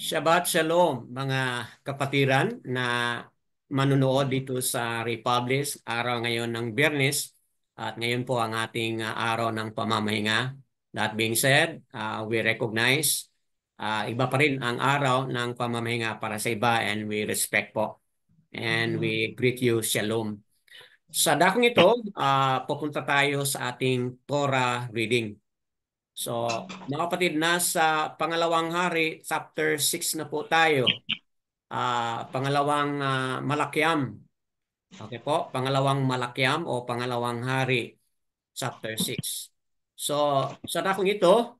Shabbat Shalom mga kapatiran na manunood dito sa Republis, araw ngayon ng Biyernes at ngayon po ang ating araw ng pamamahinga. That being said, we recognize iba pa rin ang araw ng pamamahinga para sa iba and we respect po and we greet you Shalom. Sa dakong ito, pupunta tayo sa ating Torah reading. So, mga kapatid, nasa pangalawang hari, chapter 6 na po tayo. Pangalawang Malakiam. Okay po, pangalawang Malakiam o pangalawang hari, chapter 6. So, sa dakong ito,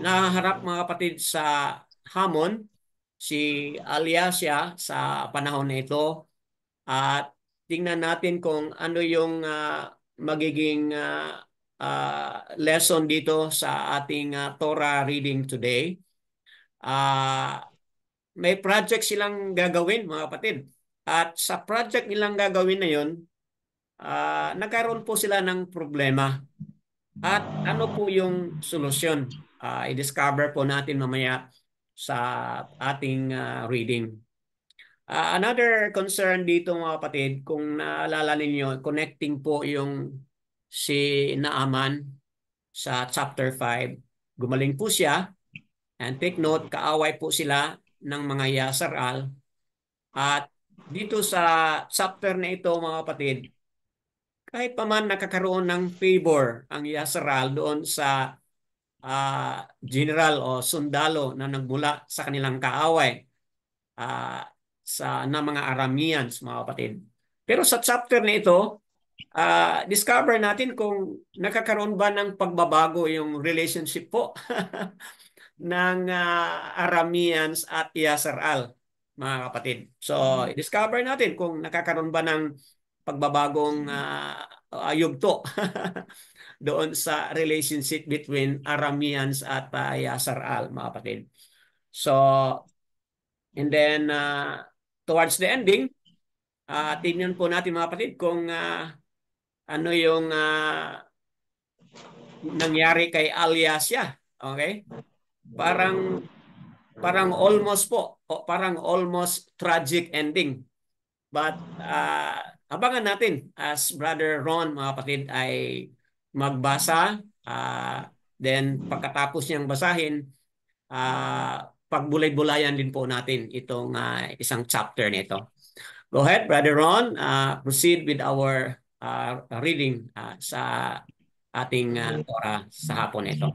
naharap mga kapatid sa hamon si Aliasya sa panahon na ito at tingnan natin kung ano yung magiging lesson dito sa ating Torah reading today. May project silang gagawin mga kapatid. At sa project nilang gagawin na yun, nagkaroon po sila ng problema. At ano po yung solusyon? I-discover po natin mamaya sa ating reading. Another concern dito mga kapatid, kung naalala ninyo, connecting po yung si Naaman sa chapter 5. Gumaling po siya. And take note, kaaway po sila ng mga Yasaral. At dito sa chapter na ito mga kapatid, kahit pa man nakakaroon ng favor ang Yasaral doon sa general o sundalo na nagmula sa kanilang kaaway na mga Arameans mga kapatid. Pero sa chapter na ito, discover natin kung nakakaroon ba ng pagbabago yung relationship po ng Arameans at Yasaral, mga kapatid. So, discover natin kung nakakaroon ba ng pagbabagong yugto doon sa relationship between Arameans at Yasaral, mga kapatid. So, and then towards the ending, tingnan po natin mga kapatid kung ano yung nangyari kay Aliasya. Okay? Parang almost po, parang almost tragic ending. But abangan natin as Brother Ron, mga kapatid, ay magbasa. Then pagkatapos niyang basahin, pagbulay-bulayan din po natin itong isang chapter nito. Go ahead, Brother Ron. Proceed with our reading sa ating Torah sa hapon ito.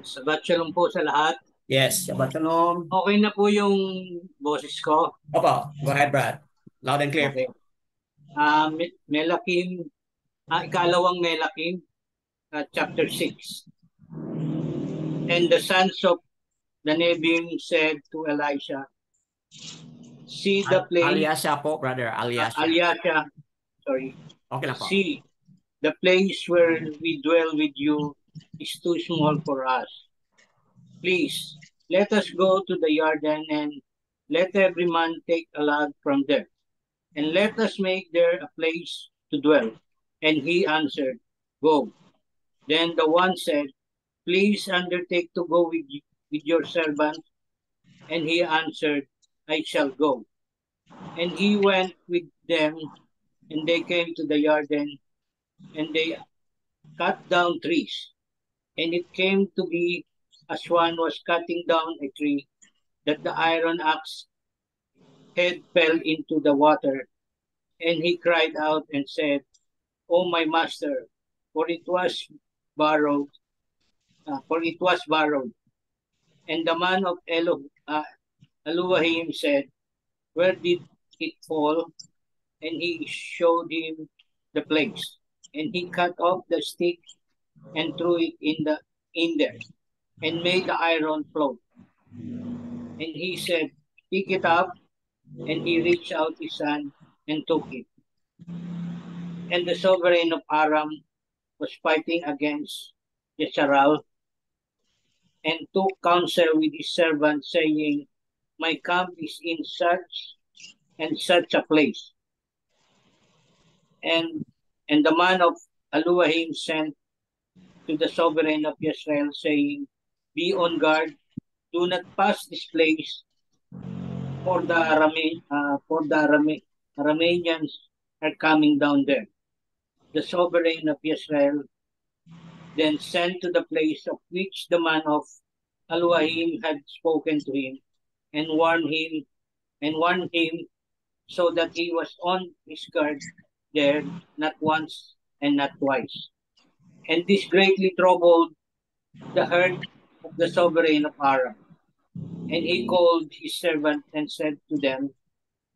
Shabbat Shalom po sa lahat. Yes, Shabbat Shalom. Okay na po yung boses ko. Opo, go ahead, Brad. Loud and clear. Okay. Melakim, ikalawang Melakim, chapter 6. And the sons of the Nebim said to Elisha, see the place... Aliasya po, brother. Aliasya. Sorry. Okay na po. See, the place where we dwell with you is too small for us. Please, let us go to the Jordan and let every man take a log from there, and let us make there a place to dwell. And he answered, go. Then the one said, please undertake to go with your servant. And he answered, I shall go. And he went with them, and they came to the Jordan, and they cut down trees. And it came to be, as one was cutting down a tree, that the iron axe head fell into the water, and he cried out and said, O my master, for it was borrowed. And the man of Elohim said, where did it fall? And he showed him the place. And he cut off the stick and threw it in there, and made the iron float. And he said, pick it up. And he reached out his hand and took it. And the sovereign of Aram was fighting against Yasharal, and took counsel with his servant, saying, my camp is in such and such a place. And the man of Elohim sent to the sovereign of Israel, saying, Be on guard. Do not pass this place, for the Arameans are coming down there. The sovereign of Israel then sent to the place of which the man of Aluahim had spoken to him, and warned him so that he was on his guard there not once and not twice. And this greatly troubled the heart of the sovereign of Aram. And he called his servant and said to them,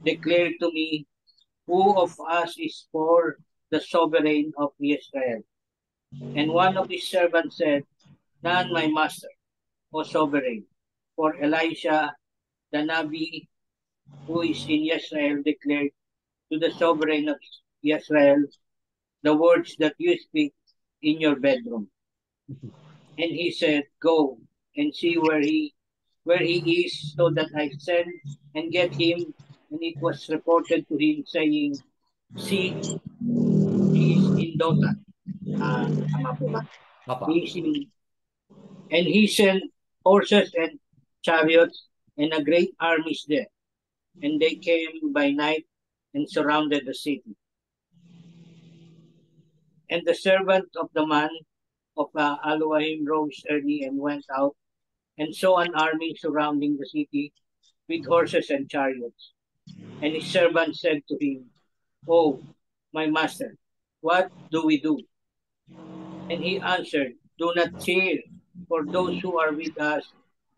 Declare to me, who of us is for the sovereign of Israel? And one of his servants said, None, my master, O sovereign. For Elisha, the Nabi, who is in Israel, declared to the sovereign of Israel the words that you speak in your bedroom. And he said, Go and see where he is, so that I send and get him. And it was reported to him, saying, See, he is in Dothan. Tama po ba? Apa. He is in, and he sent horses and chariots and a great armies there. And they came by night and surrounded the city. And the servant of the man of Aluahim rose early and went out and saw an army surrounding the city with horses and chariots. And his servant said to him, Oh, my master, what do we do? And he answered, Do not fear, for those who are with us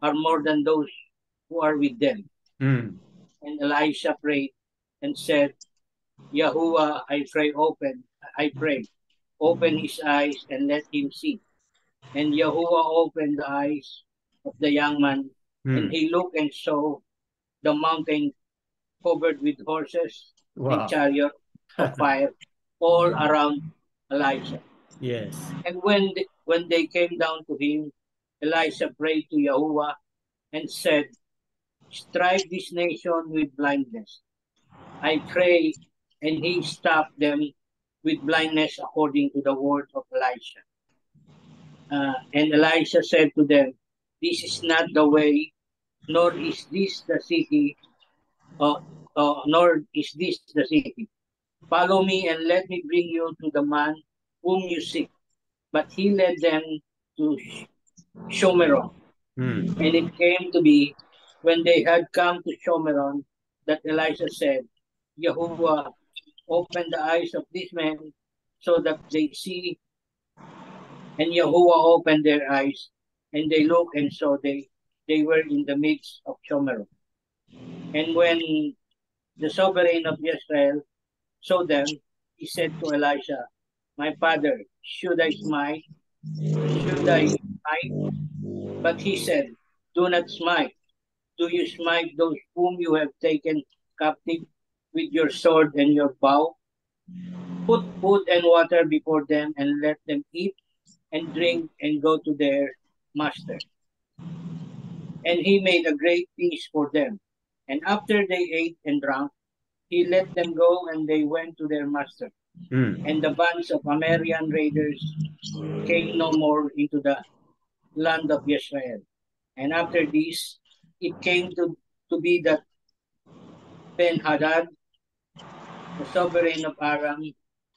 are more than those who are with them. Mm. And Elisha prayed and said, Yahuwah, I pray, open his eyes and let him see. And Yahuwah opened the eyes of the young man, and he looked and saw the mountain covered with horses and chariots of fire all around Elisha. Yes. And when they came down to him, Elisha prayed to Yahuwah and said, Strike this nation with blindness. I pray, and he stopped them with blindness according to the word of Elisha. And Elisha said to them, This is not the way, nor is this the city, nor is this the city. Follow me and let me bring you to the man whom you seek. But he led them to Shomeron. And it came to be, when they had come to Shomeron, that Elisha said, Yahuwah, open the eyes of these men so that they see. And Yahuwah opened their eyes, and they looked and saw they were in the midst of Shomeron. And when the sovereign of Israel saw them, he said to Elisha, My father, should I smite? Should I smite? But he said, Do not smite. Do you smite those whom you have taken captive with your sword and your bow? Put food and water before them and let them eat and drink and go to their master. And he made a great feast for them. And after they ate and drank, he let them go and they went to their master. And the bands of Amarian raiders came no more into the land of Israel. And after this, it came to be that Ben-Hadad, the sovereign of Aram,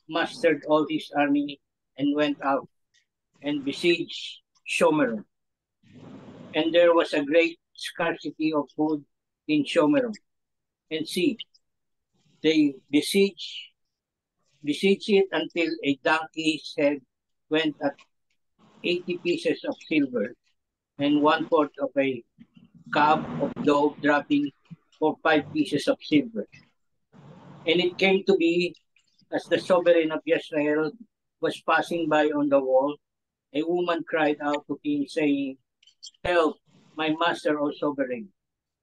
mustered all his army and went out and besieged Shomeron. And there was a great scarcity of food in Shomeron. And see, they besieged it until a donkey's head went at 80 pieces of silver, and 1/4 of a cup of dough dropping for 5 pieces of silver. And it came to be, as the sovereign of Israel was passing by on the wall, a woman cried out to him, saying, Help, my master, O sovereign.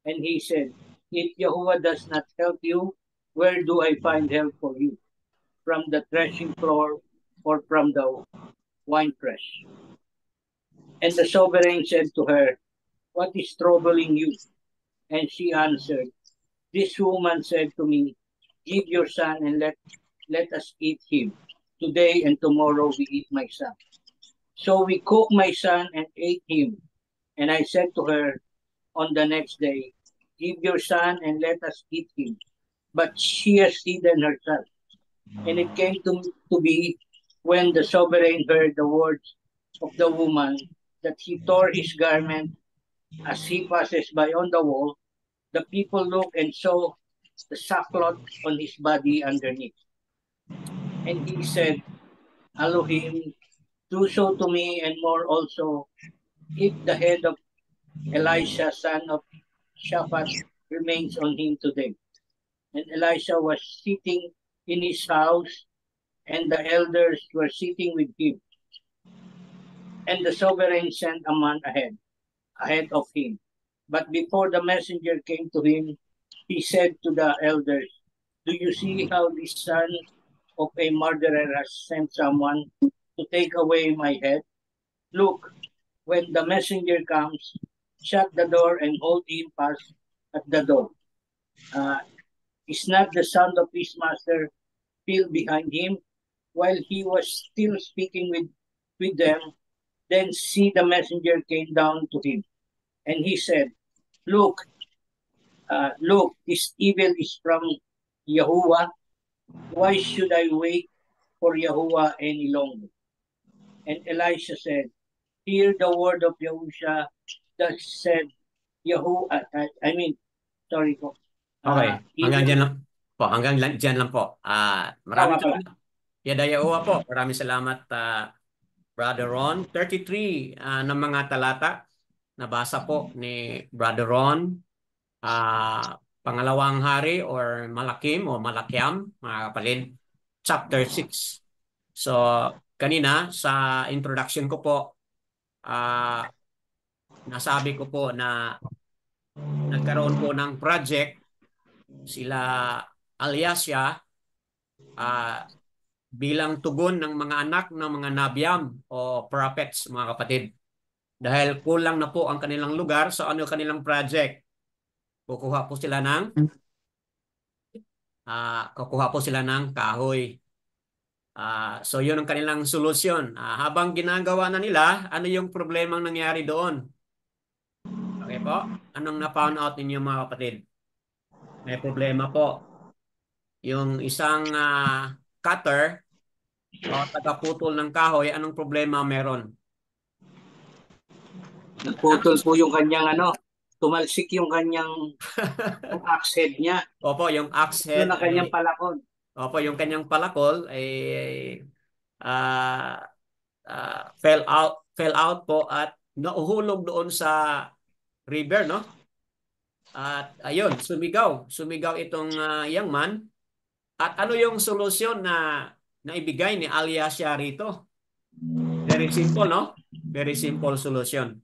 And he said, If Yahuwah does not help you, where do I find help for you? From the threshing floor or from the winepress? And the sovereign said to her, What is troubling you? And she answered, This woman said to me, Give your son and let us eat him. Today and tomorrow we eat my son. So we cooked my son and ate him. And I said to her on the next day, give your son and let us eat him. But she has hidden herself. And it came to be when the sovereign heard the words of the woman that he tore his garment as he passes by on the wall. The people looked and saw the sackcloth on his body underneath. And he said, Elohim, do so to me and more also, if the head of Elisha, son of Shaphat, remains on him today. And Elisha was sitting in his house, and the elders were sitting with him. And the sovereign sent a man ahead of him. But before the messenger came to him, he said to the elders, do you see how this son of a murderer has sent someone to take away my head? Look, when the messenger comes, shut the door and hold him fast at the door. Uh, is not the sound of his master still behind him? While he was still speaking with them, then see the messenger came down to him. And he said, Look, look, this evil is from Yahuwah. Why should I wait for Yahuwah any longer? And Elisha said, hear the word of Yahusha that said, I mean, sorry po. Okay, hanggang Even, dyan lang po. Dyan lang po. Maraming tama pala. salamat. Yadayawa po. Maraming salamat, Brother Ron. 33 ng mga talata. Nabasa po ni Brother Ron. Pangalawang hari or Malakim o Malakiam, mga kapalid. Chapter 6. So, kanina sa introduction ko po, nasabi ko po na nagkaroon po ng project sila Aliasya bilang tugon ng mga anak ng mga nabyam o prophets, mga kapatid. Dahil kulang na po ang kanilang lugar, so ano kanilang project? Kukuha po sila ng kahoy. So yun ang kanilang solusyon. Habang ginagawa na nila, ano yung problemang nangyari doon? Okay po? Anong na-found out ninyo, mga kapatid? May problema po. Yung isang cutter o tagaputol ng kahoy, anong problema meron? Nagputol po yung kanyang tumalsik yung kanyang yung axe head niya. Opo, yung axe Yun head ang kanyang ay palakon. opo, yung kanyang palakol ay ah, fell out po at nauhulog doon sa river, no? At ayun, sumigaw itong young man. At ano yung solusyon na naibigay ni Alyasya rito? Very simple, no? Very simple solution.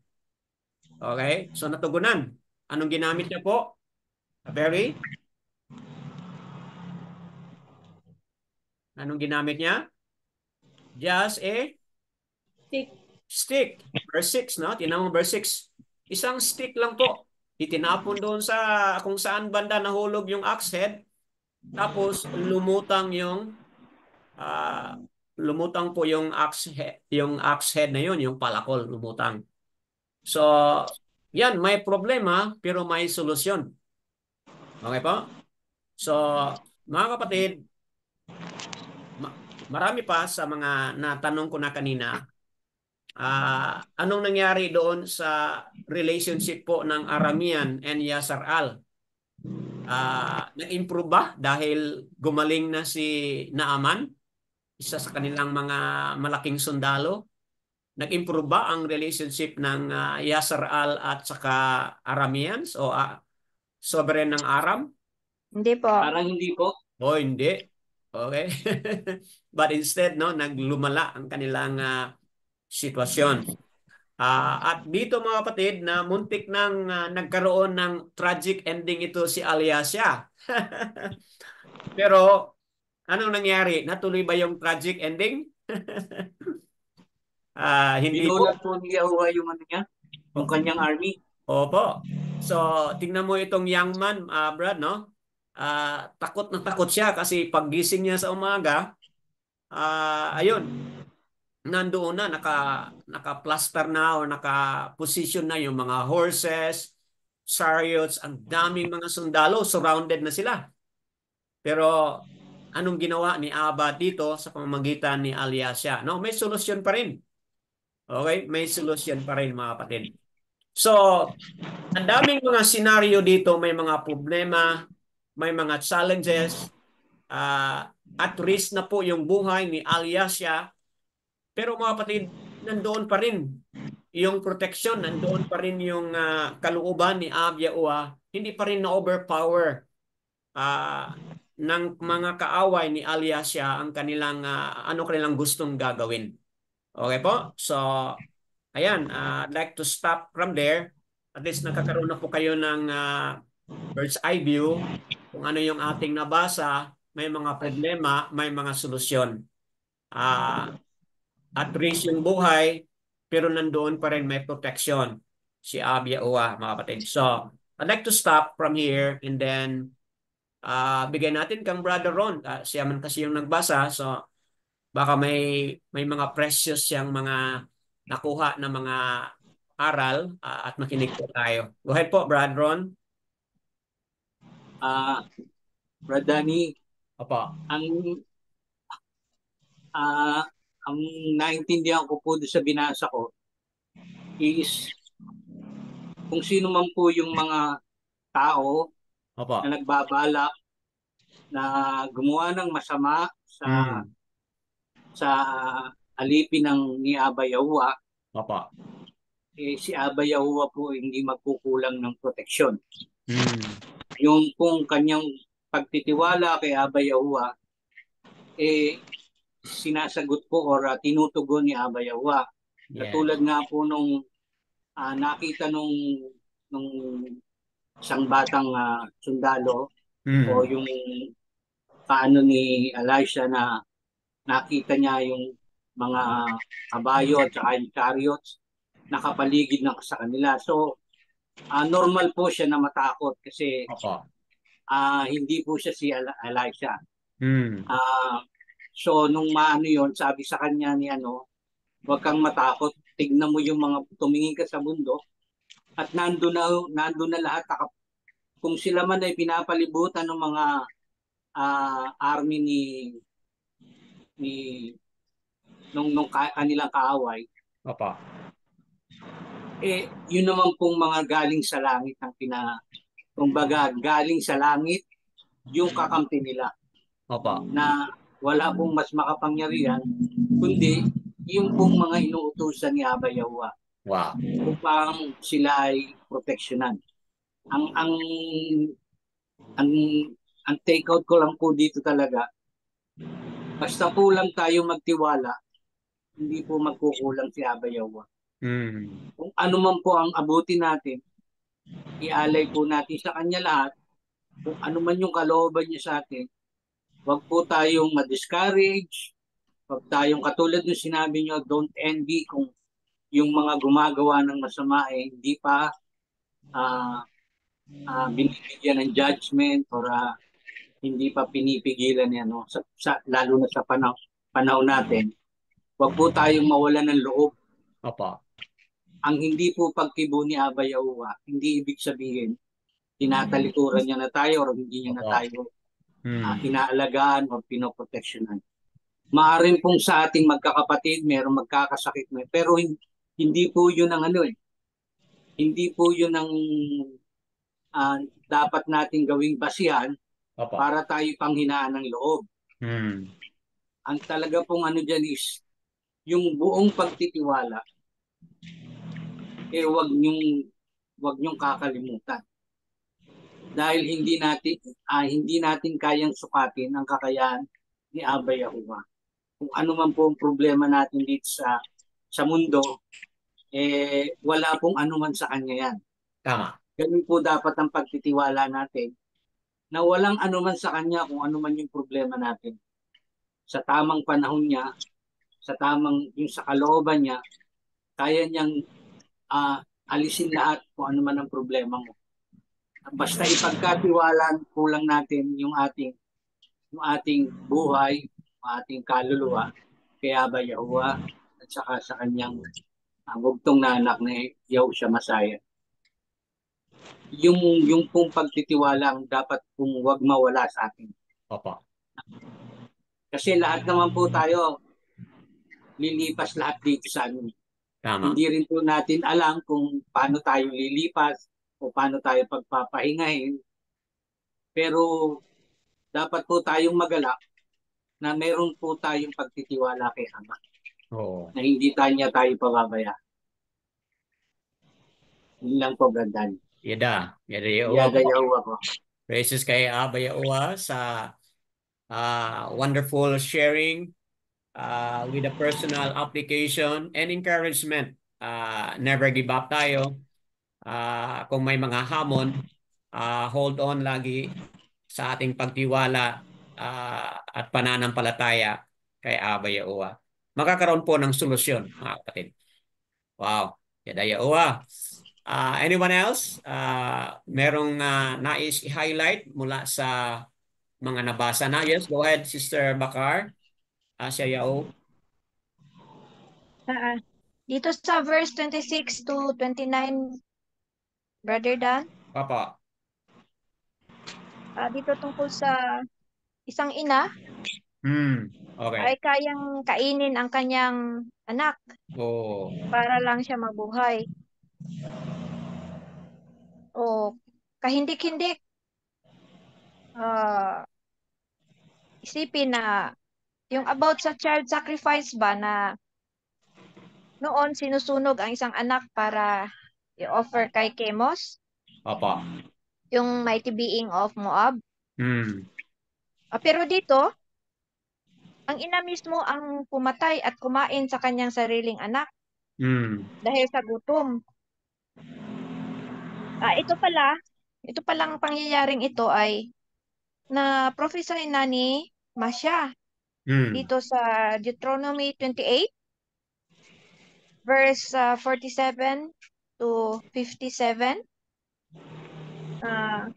Okay? So natugunan. Anong ginamit niya po? Very? Anong ginamit niya? Just a stick. Verse 6, no? Tingnan mo verse 6. Isang stick lang po. Itinapon doon sa kung saan banda nahulog yung axe head. Tapos lumutang po yung axe head na yun, yung palakol lumutang. So, yan, may problema pero may solusyon. Okay po? So, mga kapatid, marami pa sa mga natanong ko na kanina. Anong nangyari doon sa relationship po ng Aramean and Yasar-al? Nag-improve ba dahil gumaling na si Naaman, isa sa kanilang mga malaking sundalo? Nag-improve ba ang relationship ng Yasar-al at saka Arameans o sovereign ng Aram? Hindi po. Parang hindi po. O hindi. Okay. But instead, no, naglumala ang kanilang sitwasyon. At dito, mga kapatid, na muntik nang nagkaroon ng tragic ending ito si Alyasya. Pero anong nangyari? Natuloy ba yung tragic ending? Hindi po. Binulat po ni Yahuwah yung niya, yung kanyang army. Opo. So, tingnan mo itong young man, Brad, no? Takot na takot siya kasi paggising niya sa umaga, ayun, nandoon na, naka-plaster na o naka-position na yung mga horses, chariots, ang daming mga sundalo, surrounded na sila. Pero anong ginawa ni Aba dito sa pamamagitan ni Alyasya? No, may solusyon pa rin. Okay? May solusyon pa rin mga kapatid. So, ang daming mga senaryo dito, may mga problema, may mga challenges, at risk na po yung buhay ni Alyasya. Pero mga kapatid, nandoon pa rin yung protection, nandoon pa rin yung kalooban ni Abya Ua, hindi pa rin na-overpower ng mga kaaway ni Alyasya ang kanilang gustong gagawin. Okay po? So, ayan, I'd like to stop from there. At least nakakaroon na po kayo ng bird's eye view kung ano yung ating nabasa, may mga problema, may mga solusyon. At risk yung buhay, pero nandoon pa rin may protection si Abya Ua, mga kapatid. So, I'd like to stop from here and then bigay natin kang Brother Ron. Siya man kasi yung nagbasa, so baka may mga precious siyang mga nakuha na mga aral at makinig po tayo. Go ahead po, Brother Ron. Brad Danny, Opo. ang ah, ang naintindihan ko po sa binasa ko is kung sino man po yung mga tao Opo. na nagbabalak na gumawa ng masama Hmm. sa alipin ng ni Aba Yawa, Opo. si Aba Yawa po hindi magkukulang ng proteksyon. Hmm. Yung pong kanyang pagtitiwala kay Aba Yawa, sinasagot po or tinutugon ni Aba Yawa. Yes. Katulad nga po nung nakita nung isang batang sundalo o Hmm. yung paano ni Elisha na nakita niya yung mga kabayo at saka yung chariots nakapaligid na sa kanila. So, normal po siya na matakot kasi Opo. hindi po siya si Elisha. Hmm. So, nung maano yon sabi sa kanya ni huwag kang matakot. Tignan mo yung mga, tumingin ka sa mundo at nando na lahat. Kung sila man ay pinapalibutan ng mga army ni nung kanilang kaaway, Opo. yun naman pong mga galing sa langit ang kumbaga galing sa langit yung kakampi nila Opo. na wala pong mas makapangyarihan kundi yung pong mga inuutusan ni Aba Yawa Wow. upang sila ay proteksyonan. Ang ang ang take out ko lang po dito talaga, basta po lang tayo magtiwala, hindi po magkukulang si Aba Yawa. Hmm. Kung ano man po ang abutin natin, ialay po natin sa kanya lahat. Kung ano man yung kalooban niya sa atin, huwag po tayong ma-discourage, huwag tayong katulad ng sinabi niyo, don't envy kung yung mga gumagawa ng masama hindi pa uh, binibigyan ng judgment or hindi pa pinipigilan yan, no? Lalo na sa panahon natin. Huwag po tayong mawalan ng loob. Opo. Ang hindi po pagkibo ni Aba Yawa, hindi ibig sabihin tinatalikuran niya na tayo o hindi niya na Opo. tayo Hmm. inaalagaan o pinoproteksyonan. Maaring pong sa ating magkakapatid, mayroong magkakasakit na, pero hindi po yun ang hindi po yun ang dapat nating gawing basihan Opo. para tayo panghinaan ng loob. Hmm. Ang talaga pong dyan is yung buong pagtitiwala, wag niyong kakalimutan. Dahil hindi natin kayang sukatin ang kakayahan ni Aba Yahuwah. Kung ano man po ang problema natin dito sa mundo, wala pong anuman sa kanya yan. Tama. Ganun po dapat ang pagtitiwala natin na walang anuman sa kanya kung ano man yung problema natin. Sa tamang panahon niya, yung sa kalooban niya, kaya niyang alisin lahat kung ano man ang problema mo. Basta ipagkatiwalaan po lang natin yung ating buhay, yung ating kaluluwa, kaya ba Yahuwah, at saka sa kanyang bugtong na anak na Yahushua Masaya. Yung pong pagtitiwala ang dapat pong wag mawala sa atin. Opo. Kasi lahat naman po tayo lilipas lahat dito sa ano. Tama. Hindi rin po natin alam kung paano tayo lilipas o paano tayo pagpapahingahin. Pero dapat po tayong magalak na meron po tayong pagtitiwala kay Ama Oo. na hindi niya tayo pababaya. Yun lang po, Brandan. Yada. Yada Yawa po. Iyadayaw ako. Praises kay Aba Yawa sa wonderful sharing with a personal application and encouragement. Never give up tayo. Kung may mga hamon, hold on lagi sa ating pagtiwala at pananampalataya kay Aba Yawa. Magkakaroon po ng solusyon, mga kapatid. Wow. Yada Yawa. Anyone else? Merong nais i-highlight mula sa mga nabasa na? Yes, go ahead, Sister Bakar. Asya Yao. Ah, dito sa verse 26 to 29, Brother Dan, Papa. dito tungkol sa isang ina Okay. ay kayang kainin ang kanyang anak Oh. para lang siya mabuhay. O kahindik-hindik, ah, isipin na yung about sa child sacrifice ba na noon sinusunog ang isang anak para i-offer kay Chemos, Papa. yung mighty being of Moab. Hmm. Pero dito, ang ina mismo ang pumatay at kumain sa kanyang sariling anak Hmm. dahil sa gutom. Ito palang pangyayaring ito ay na prophesy na ni Masya Hmm. dito sa Deuteronomy 28 verse 47 to 57. Ah,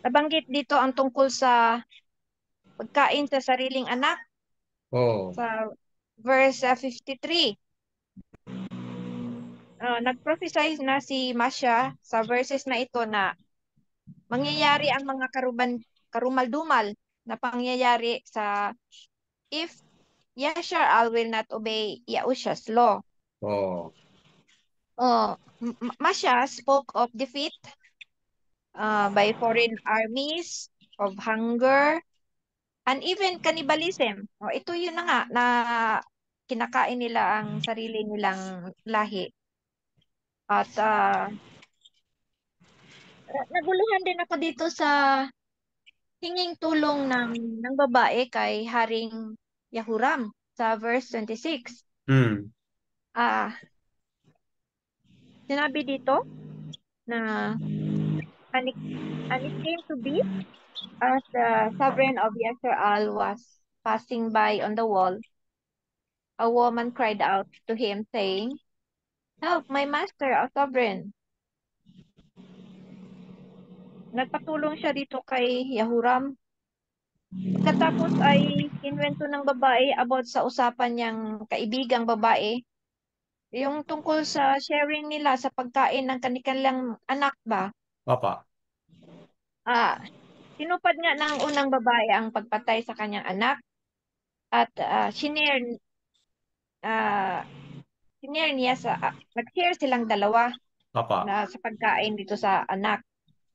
nabanggit dito ang tungkol sa pagkain sa sariling anak Oh. sa verse 53. Nag-prophesy na si Masya sa verses na ito na mangyayari ang mga karumal-dumal na pangyayari sa if Yashar will not obey Yahusha's law. Oh. Masya spoke of defeat by foreign armies, of hunger, and even cannibalism. Ito yun na nga na kinakain nila ang sarili nilang lahi. At naguluhan din ako dito sa hinging tulong ng babae kay Haring Yahuram sa verse 26. Hmm. Ah, sinabi dito na and it, and it came to be as the sovereign of Yasser was passing by on the wall, a woman cried out to him saying, "Help, my master, a sovereign." Nagpatulong siya dito kay Yahuram. Pagkatapos ay kinwento ng babae about sa usapan niyang kaibigang babae, yung tungkol sa sharing nila sa pagkain ng kanilang anak ba? Papa. Ah, tinupad nga ng unang babae ang pagpatay sa kanyang anak at ah, sinare niya nag-share silang dalawa Papa. na sa pagkain dito sa anak.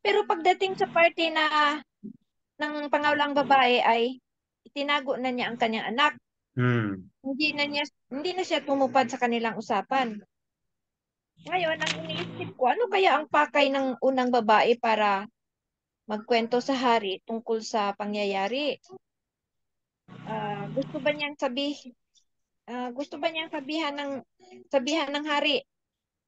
Pero pagdating sa party ng pangawalang babae ay itinago na niya ang kanyang anak. Hmm. Hindi na siya tumupad sa kanilang usapan. Ngayon, ang iniisip ko, ano kaya ang pakay ng unang babae para magkwento sa hari tungkol sa pangyayari? Ah, gusto ba niyang gusto ba niyang sabihan ng hari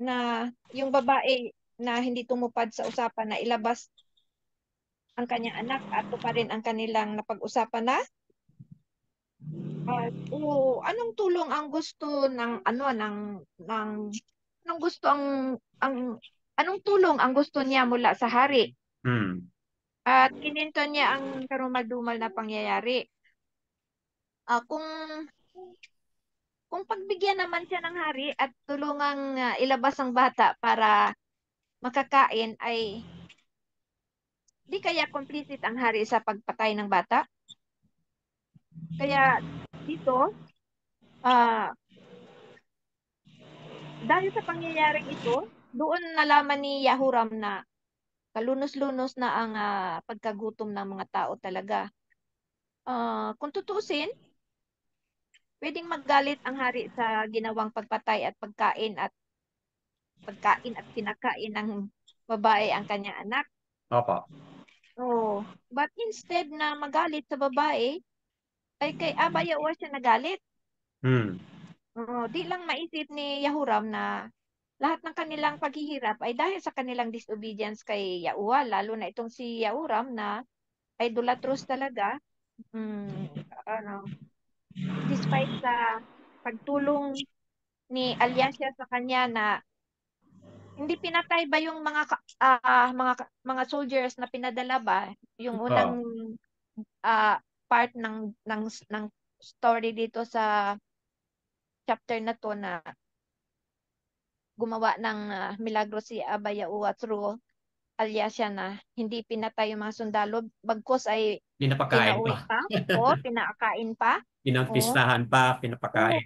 na yung babae na hindi tumupad sa usapan na ilabas ang kanyang anak at tuparin ang kanilang napag-usapan na? O anong tulong ang gusto ng ano ng anong gusto ang anong tulong ang gusto niya mula sa hari? Hmm. At kininto niya ang karumal-dumal na pangyayari. Kung kung pagbigyan naman siya ng hari at tulungang ilabas ang bata para makakain, ay di kaya complicit ang hari sa pagpatay ng bata? Kaya dito, ah dahil sa pangyayaring ito, doon nalaman ni Yahuram na kalunos-lunos na ang pagkagutom ng mga tao talaga. Kung tutusin, pwedeng magalit ang hari sa ginawang pagpatay at pinakain ng babae ang kanyang anak. Opo. Oh, but instead na magalit sa babae, ay kay Aba Yawa siya nagalit. Hmm. Di lang maisip ni Yahuram na lahat ng kanilang paghihirap ay dahil sa kanilang disobedience kay Yahuwa, lalo na itong si Yahuram na idolatrous talaga. Ano, despite sa pagtulong ni Alyasya sa kanya na hindi pinatay ba yung mga soldiers na pinadala ba yung unang Oh. part ng story dito sa chapter na to, na gumawa ng milagro si Aba Yawa through Alyasya na hindi pinatay yung mga sundalo, bagkus ay Pinapakain pinauwi pa. pa o pinakain pa. O, Pinagpistahan pa, pinapakain.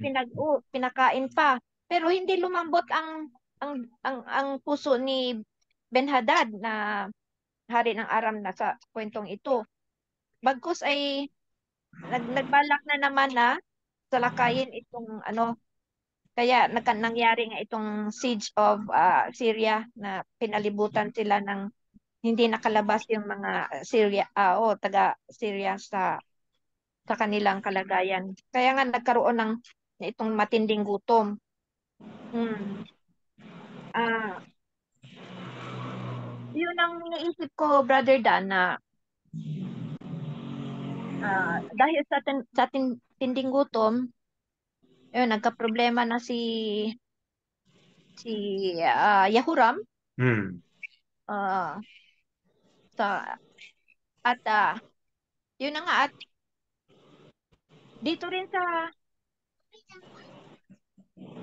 pinakain pa. Pero hindi lumambot ang puso ni Ben-Hadad na hari ng Aram na sa kwentong ito. Bagkus ay nagbalak na naman na salakayin itong kaya nangyari nga itong siege of Syria, na pinalibutan sila ng hindi nakalabas yung mga taga Syria sa kanilang kalagayan. Kaya nga nagkaroon ng itong matinding gutom. Hmm. Ah, Yun ang naisip ko, Brother Dan, na dahil sa tinding gutom, yun, nagka-problema na si Yahuram. Hmm. ah, sa at yun na nga, at dito rin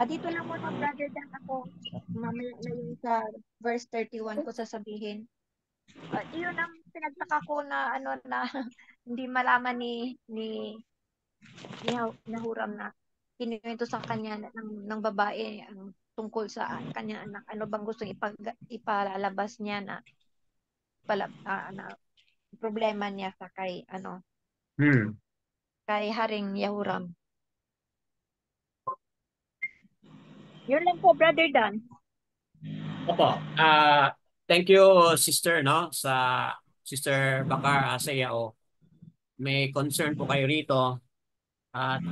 dito lang muna, Brother Dan, ako mamaya na yung sa verse 31 ko sasabihin. Yun ang pinagtaka ko na na hindi malaman ni Nahuram na kinuwento sa kanya ng babae ang tungkol sa kanyang anak. Ano bang gustong ipalalabas niya na problema niya sa Hmm. kay Haring Yahuram. Yun lang po, Brother Dan. Opo. Thank you, sister, no? Sa Sister Bakar Asayao. May concern po kayo rito. At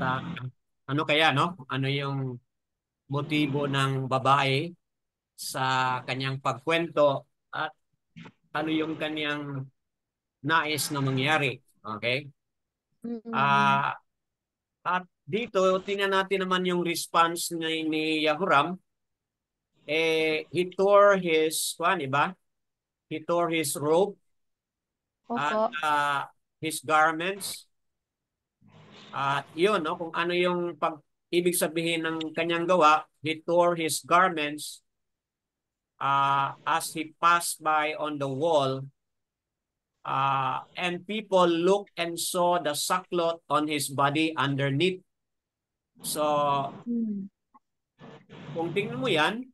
ano kaya, no? Ano yung motibo ng babae sa kanyang pagkwento at ano yung kanyang nais na mangyari. Okay? Mm. Ah, at dito, tingnan natin naman yung response ni Yahuram. He tore iba? He tore his robe at Opo. his garments. At yun, no, kung ano yung ibig sabihin ng kanyang gawa, he tore his garments as he passed by on the wall, and people looked and saw the sackcloth on his body underneath. So, Mm. kung tingnan mo yan,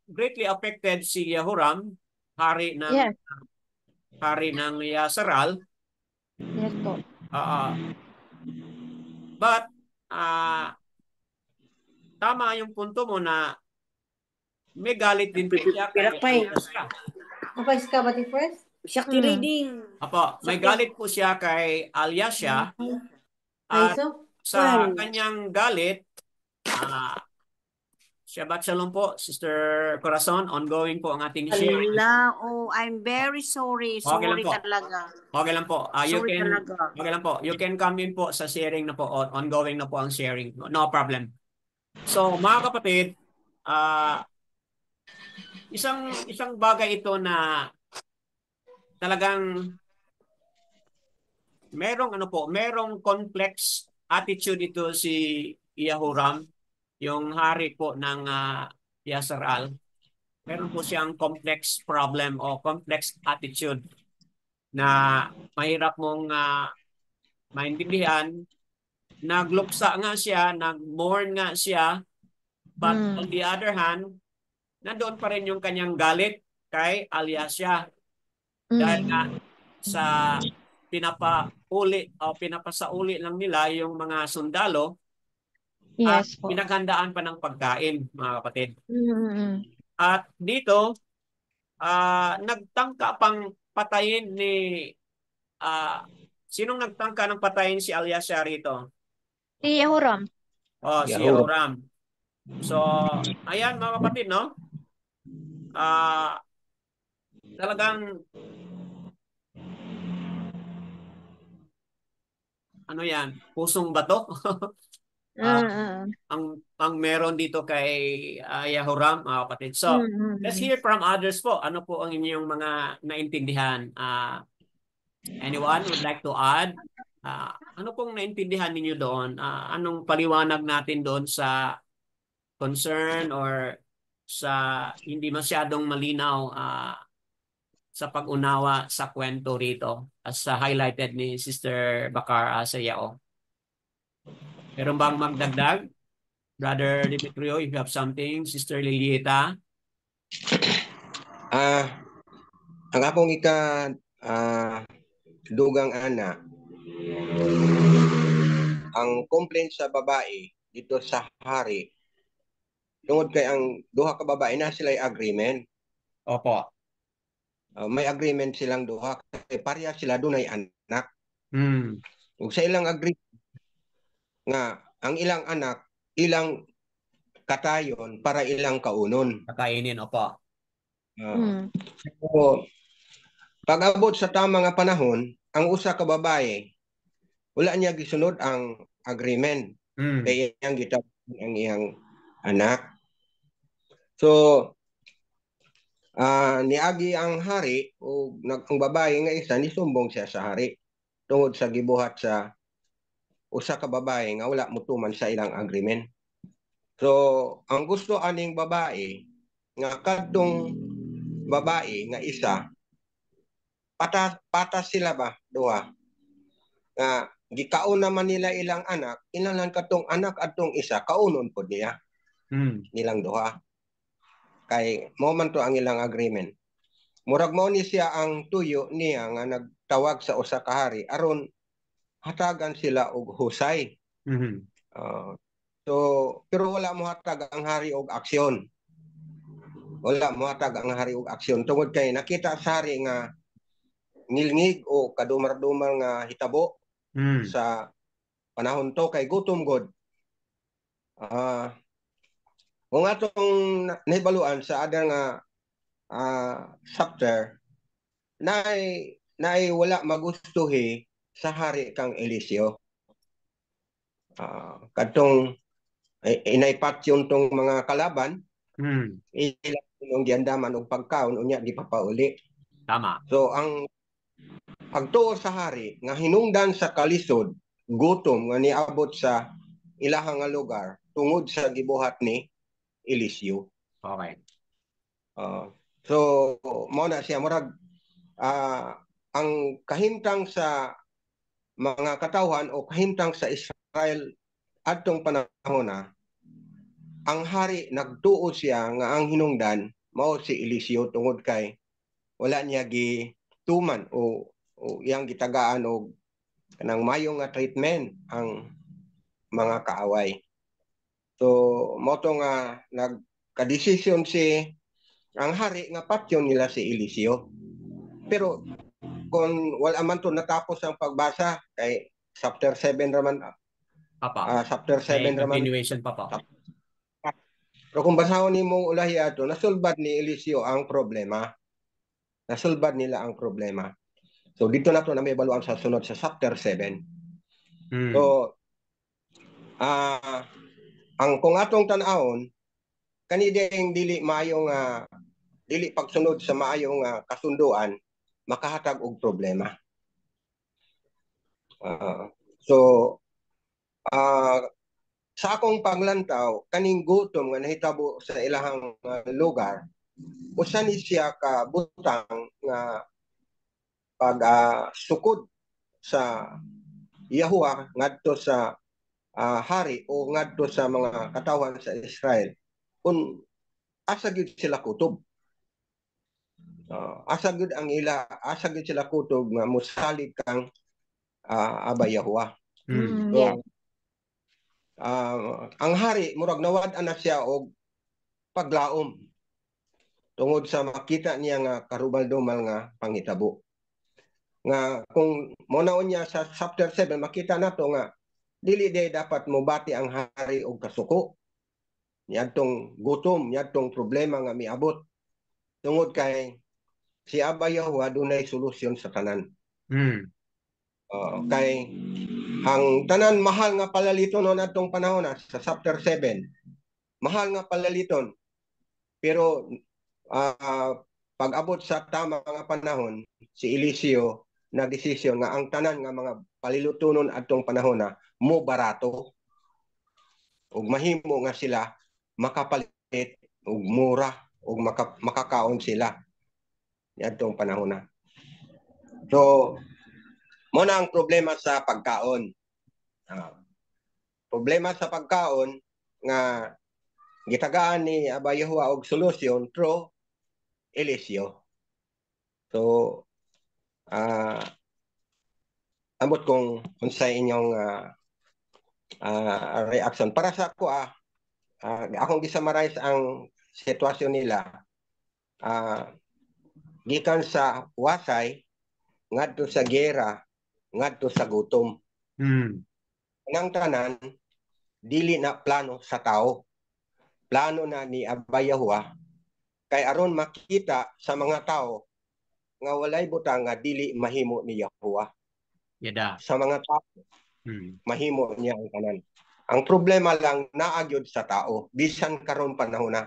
greatly affected si Yehoram, hari ng Yes. Yasaral. Yes po. But tama yung punto mo na may galit din po siya kay Alyasya. Mapais ka ba di first? Shakti Mm. reading. Apo, may galit po siya kay Alyasya Ay, at so, sa kanyang galit, Shabbat Shalom po, Sister Corazon. Ongoing po ang ating sharing. Ala, oh, I'm very sorry. Okay lang Sorry po. talaga. Okay lang po. Sorry talaga. Okay lang po. You can come in po sa sharing na po. Ongoing na po ang sharing. No problem. So, mga kapatid, isang bagay ito na talagang merong complex attitude ito si Yahuram, yung hari po ng Yasser-al. Meron po siyang complex problem o complex attitude na mahirap mong maintindihan. Nagluksa nga siya, nag-mourn nga siya, but on the other hand, nandoon pa rin yung kanyang galit kay Alyasya dahil nga sa pinapasauli lang nila yung mga sundalo at Yes po. pinaghandaan pa ng pagkain, mga kapatid. Mm. At dito, nagtangka pang patayin ni sinong nagtangka ng patayin si Alyasya rito? Si Yehoram. Si Yahuram. Yehoram. So, ayan mga kapatid, no? Talagang ano yan? Pusong bato? ang meron dito kay Yehoram, mga kapatid. So, let's hear from others po. Ano po ang inyong mga naintindihan? Anyone would like to add? Ano pong naintindihan ninyo doon? Anong paliwanag natin doon sa concern or sa hindi masyadong malinaw sa pag-unawa sa kwento rito as highlighted ni Sister Bakar sa Yao? Meron bang magdagdag? Brother Dimitrio, if you have something. Sister Lilieta? Ang akong dugang ana, ang complaint sa babae dito sa hari, tungod kay ang duha ka babae na sila agreement. Opo. May agreement silang duha kay pareha sila dunay anak. Ug sa ilang agreement nga ang ilang anak ilang katayon para ilang kaunon. Kakainin, opo. So, pag-abot sa tama nga panahon, ang usa ka babae wala niya gisunod ang agreement. Kaya iyang gitawag ang iyang anak. So, niagi ang hari o ang babae nga isa nisumbong siya sa hari tungod sa gibuhat sa usa ka babae nga wala mutuman sa ilang agreement. So, ang gusto aning babae nga kadtong babae nga isa patas sila ba duha nga gikaon naman nila ilang anak, inalan katong anak atong isa kaunon pod niya nilang duha. Kay mo man to ang ilang agreement. Murag mao ni siya ang tuyo niya nga nagtawag sa usa ka hari aron hatagan sila og husay. So pero wala mo hatag ang hari og aksyon. Wala mo hatag ang hari og aksyon tungod kay nakita sa hari nga ngilngig o kadumar-dumar nga hitabo sa panahon to kay gutom god. Kung atong nahibaluan sa other nga chapter na wala magustuhi sa hari kang Eliseo. Kadtong inaypatyon tong mga kalaban, ilang yung giandaman og pagkaon unya di pa pauli. Tama. So ang pagtuo sa hari nga hinungdan sa kalisod, gutom nga niabot sa ilahang nga lugar tungod sa gibuhat ni Eliseo. Okay. So mao na siya murag ang kahimtang sa mga katawhan o kahimtang sa Israel adtong panahon na ang hari nagtuo siya nga ang hinungdan mao si Eliseo tungod kay wala niya gituman o iyang gitagaan og kanang mayong nga treatment ang mga kaaway. So mao to nga nagka-desisyon si ang hari nga patyon nila si Eliseo. Pero kung wala man to natapos ang pagbasa kay chapter 7 raman chapter 7 raman continuation pa po. pero kung basahon nimo ulahi ato nasulbad ni Eliseo ang problema. Nasulbad nila ang problema. So dito na to na may baluan sa sunod sa chapter 7. So ang kung atong tan-awon kani ding dili maayong dili pagsunod sa maayong kasunduan makahatag og problema. So ah, sa akong paglantaw kaning gutom nga nahitabo sa ilahang lugar, usa ni siya ka butang nga pag sukod sa Yahuwah ngadto sa hari o ngadto sa mga katawan sa Israel kun asa gyud sila kutob. Asa gyud ang asa gyud sila kutob nga mosalig kang Aba Yahuwah. So Yes. ang hari murag nawad-an na siya og paglaom tungod sa makita niya nga karumal-dumal nga pangitabo. Nga kung monaon niya sa chapter 7 makita nato nga dili day dapat mobati ang hari og kasuko. Niadtong gutom, niadtong problema nga miabot. Tungod kay si Aba Yahuwah dunay solusyon sa tanan. Kay ang tanan mahal nga palaliton atong panahon sa chapter 7. Mahal nga palaliton. Pero pag-abot sa tama nga panahon, si Eliseo nagdesisyon nga ang tanan nga mga palilutonon atong panahon mo barato ug mahimo nga sila makapalit ug mura ug makakaon sila niadtong panahon So mo na ang problema sa pagkaon. Problema sa pagkaon nga gitagaan ni Aba Yahuwah og solusyon through Eliseo. So ambot kung unsay inyong reaction para sa ako akong gisummarize ang sitwasyon nila gikan sa wasay ngadto sa gera ngadto sa gutom. Nang tanan dili na plano sa tao, plano na ni Aba Yahuwah kay aron makita sa mga tao nga walay butang nga dili mahimo ni Yahuwah. Sa mga tao mahimo niya ang tanan. Ang problema lang naagyod sa tao bisan karon panahon na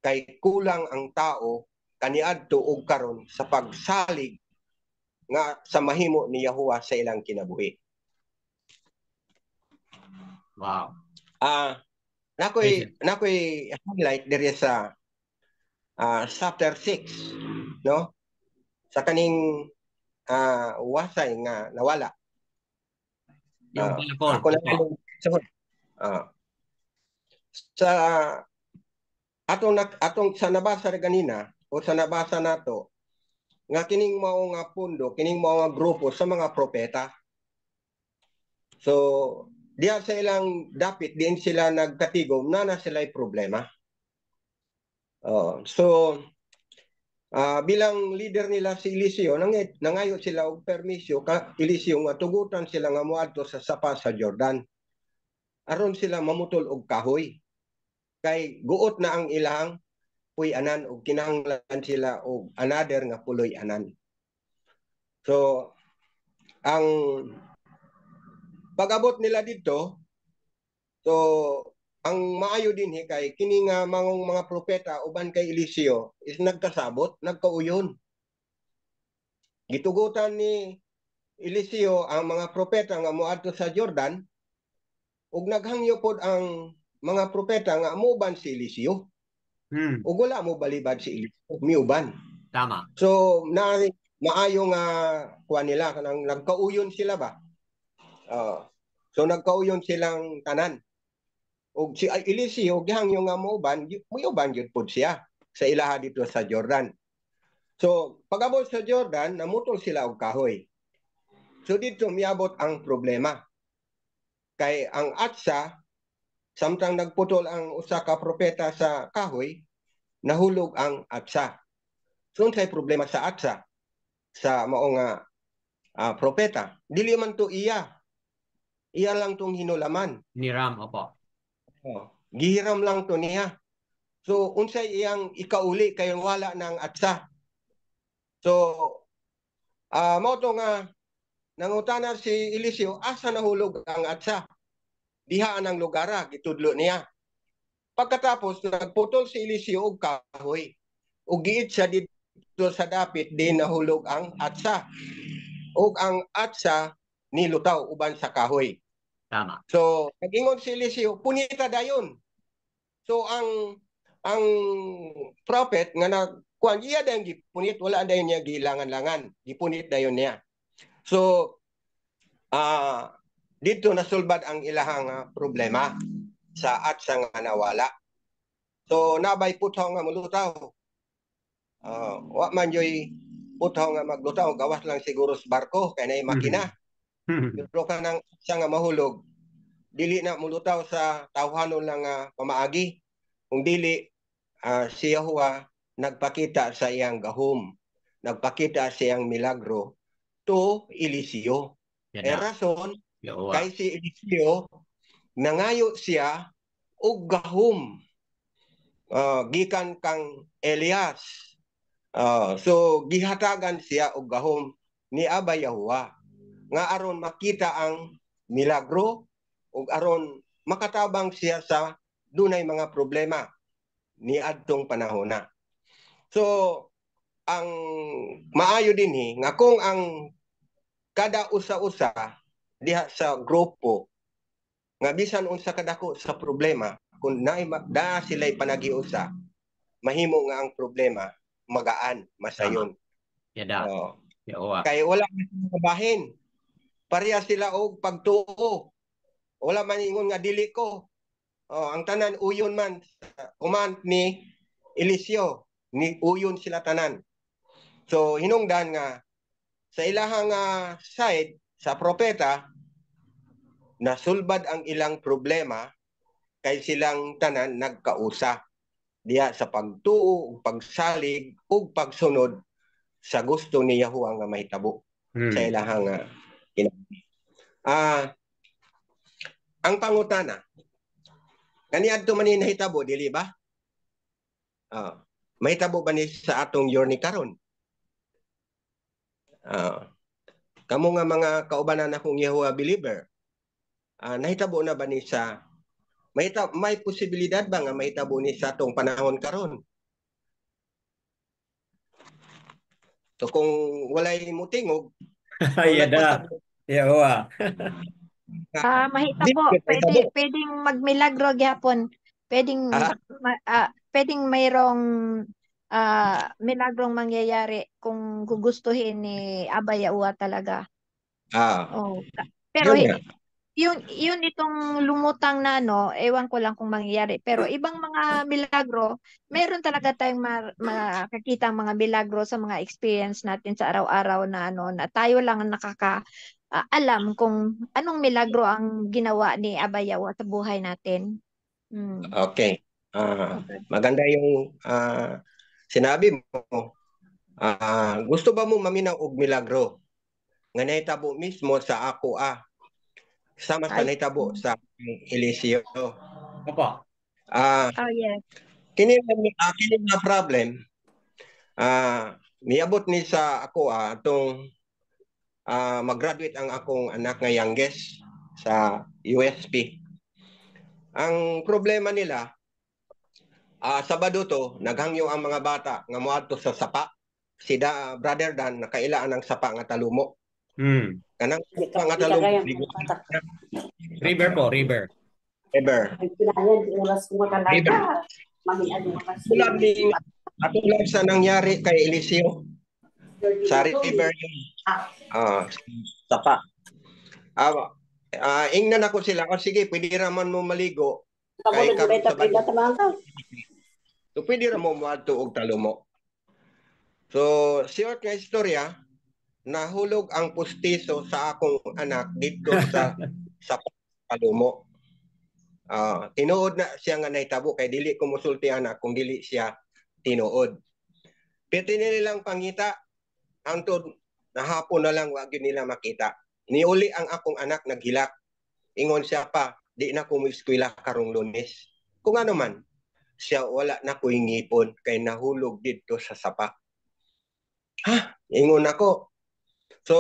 kay kulang ang tao kaniadto og karon sa pagsalig nga sa mahimo ni Yahuwah sa ilang kinabuhi. Wow. Nakoy highlight diri sa chapter 6, no? Sa kaning wasay nga nawala. Yung balakol. Ako na sa atong sa nabasa ganina o sa nabasa nato nga kining mao nga pundo, kining mao nga grupo sa mga propeta. So diya sa ilang dapit din sila nagkatigom na sila'y problema. So bilang leader nila si Eliseo nangayo sila og permisyo ka Eliseo nga tugutan sila nga moadto sa sapa sa Jordan aron sila mamutol og kahoy kay guot na ang ilang puy-anan og kinahanglan sila og another nga puloy-anan. So ang pag-abot nila dito, so ang maayo din kay kini nga mga propeta uban kay Eliseo is nagkasabot, nagkauyon. Gitugutan ni Eliseo ang mga propeta nga moadto sa Jordan ug naghangyo pod ang mga propeta nga muuban si Eliseo. Ug wala mo balibad si Eliseo, miuban. Tama. So maayo nga kuan nila kanang nagkauyon sila ba? So nagkauyon silang tanan. Og si Eliseo gihangyo nga muuban gyud pod siya sa ilaha dito sa Jordan. So pag-abot sa Jordan namutol sila og kahoy. So dito miabot ang problema. Kay ang atsa samtang nagputol ang usa ka propeta sa kahoy nahulog ang atsa. So unsay problema sa atsa sa mao nga propeta? Dili man to iya lang tong hinulaman. Niram, opo. Gihiram lang to niya. So unsay iyang ikauli kay wala nang atsa. So mao to nga nangutana si Eliseo asa nahulog ang atsa. Diha ang lugara gitudlo niya. Pagkatapos nagputol si Eliseo og kahoy. Ug giit siya dito sa dapit din nahulog ang atsa. Ug ang atsa nilutaw uban sa kahoy. Tama. So nag-ingon si Eliseo, punita dayon. So ang prophet nga nagkuan iya dayon gipunit, wala dayon niya gilangan-langan, gipunit dayon niya. So dito nasulbad ang ilahang problema sa at sa nga nawala. So nabay puthaw nga mulutaw. Wa man yoy puthaw nga maglutaw, gawas lang siguro sa barko kay nay makina. Pero kanang siya nga mahulog, dili na mulutaw sa tawhanon lang pamaagi. Kung dili si Yahuwah nagpakita sa iyang gahom, nagpakita sa iyang milagro to Eliseo. Rason kay si Eliseo nangayo siya og gahom gikan kang Elias. So gihatagan siya og gahom ni Aba Yahuwah nga aron makita ang milagro ug aron makatabang siya sa dunay mga problema ni adtong panahona. So ang maayo dinhi nga kung ang kada usa-usa diha sa grupo nga bisan unsa kadako sa problema, kung da sila'y panagiusa, mahimo nga ang problema magaan, masayon. Kay wala man bahin. Pareha sila og pagtuo. Wala man ingon nga dili ko. Ang tanan uyon man command ni Eliseo, ni uyon sila tanan. So hinungdan nga sa ilahang side sa propeta nasulbad ang ilang problema kay silang tanan nagkausa diya sa pagtuo, pagsalig ug pagsunod sa gusto ni Yahuwah nga mahitabo sa ilahang kinabuhi. Ang pangutana kaniadto man ni nahitabo dili ba? Mahitabo ba ni sa atong journey karon? Kamo nga mga kaubanan akong Yahuwah believer, nahitabo na ba ni sa may posibilidad ba nga mahitabo ni sa atong panahon karon? So kung walay mutingog, Yahuwah. Mahitabo, pwedeng magmilagro gyapon. Pwedeng mayroong milagrong mangyayari kung gugustuhin ni Aba Yahuwah talaga. Pero yun itong lumutang na ewan ko lang kung mangyayari. Pero ibang mga milagro, meron talaga tayong makakita mga milagro sa mga experience natin sa araw-araw na na tayo lang ang alam kung anong milagro ang ginawa ni Aba Yahuwah sa buhay natin. Okay. Maganda yung sinabi mo. Gusto ba mo maminaw og milagro nga nahitabo mismo sa ako sama sa nahitabo sa Eliseo? Opo. Yes. Kini na problem niabot ni sa ako atong mag-graduate ang akong anak nga youngest sa USP. Ang problema nila Sabado to naghangyo ang mga bata nga moadto sa sapa. Si Brother Dan nakailaan ng sapa nga talumo. Kanang sapa nga talumo. River po, river. River. Atulad sa nangyari kay Eliseo sa river sapa. Ingnan ako sila, sige, pwede raman mo maligo. Kay karon sa so pwede raman mo adto og talumo. So short nga istorya, nahulog ang pustiso sa akong anak dito sa talumo. Tinuod na siya nga nahitabo kay dili ko musulti anak kung dili siya tinuod. Piti nilang pangita hangtod nahapon na lang wag nila makita. Niuli ang akong anak naghilak. Ingon siya pa, di na ko mo-eskwela karong Lunes. Kung ano man, siya wala na ko ngipon kay nahulog dito sa sapa. Ingon ako. So,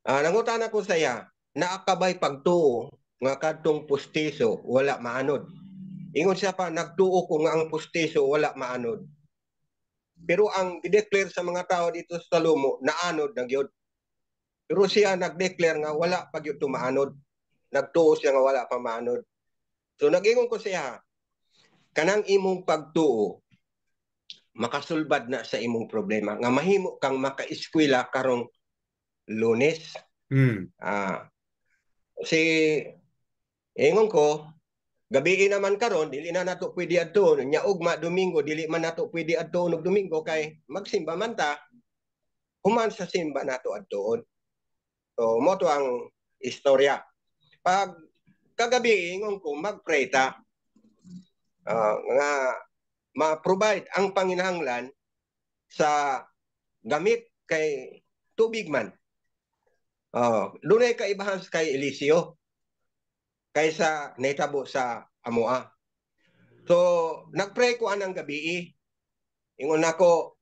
nangutan ako sa iya, naakabay pagtuo nga kadtong pustiso wala maanod. Ingon siya pa, nagtuo ko nga ang pustiso wala maanod. Pero ang i-declare sa mga tao dito sa Talumo, naanod na gyud. Pero siya nag-declare nga wala pa gyud maanod. nagtuo siya nga wala pa manod. So nagingon ko siya, kanang imong pagtuo makasulbad na sa imong problema nga mahimo kang maka-eskwela karong Lunes. Si ingon ko, gabi naman karon dili na nato pwede adto nya ugma Domingo dili man nato pwede adto og Domingo kay magsimba man ta human sa simba nato adtoon. So mo to ang istorya. Pag kagabi ingon ko mag-pray ta nga ma-provide ang panginahanglan sa gamit kay tubig man. Dunay kaibahan kay Eliseo kaysa naitabo sa amoa. So, nagpray ko anang gabi. Ingon ako,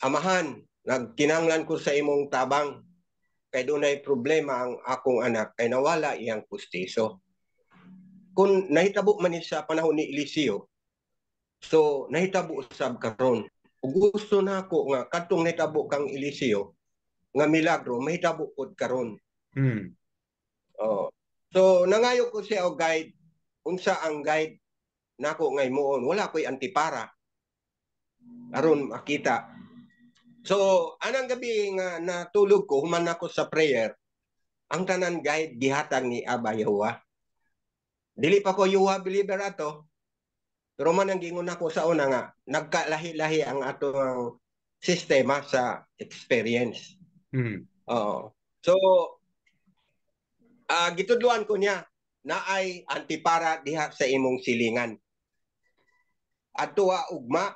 amahan, nagkinanglan ko sa imong tabang kay dunay problema ang akong anak kay nawala iyang pustiso. Kung nahitabo man sa panahon ni Eliseo, so nahitabo sab karon. Gusto na ako nga kadtong nahitabo kang Eliseo nga milagro mahitabo pod karon. So nangayo ko siya og guide, unsa ang guide nako ngay moon, wala ko'y antipara aron makita. So anang gabi nga natulog ko human ako sa prayer, ang tanan guide gihatag ni Aba Yawa. Dili pa ko Yawa believer ato, pero man ang gingon ako sa una nga nagkalahi-lahi ang atong sistema sa experience. So gitudluan ko niya na ay antipara diha sa imong silingan. Adtuwa ugma,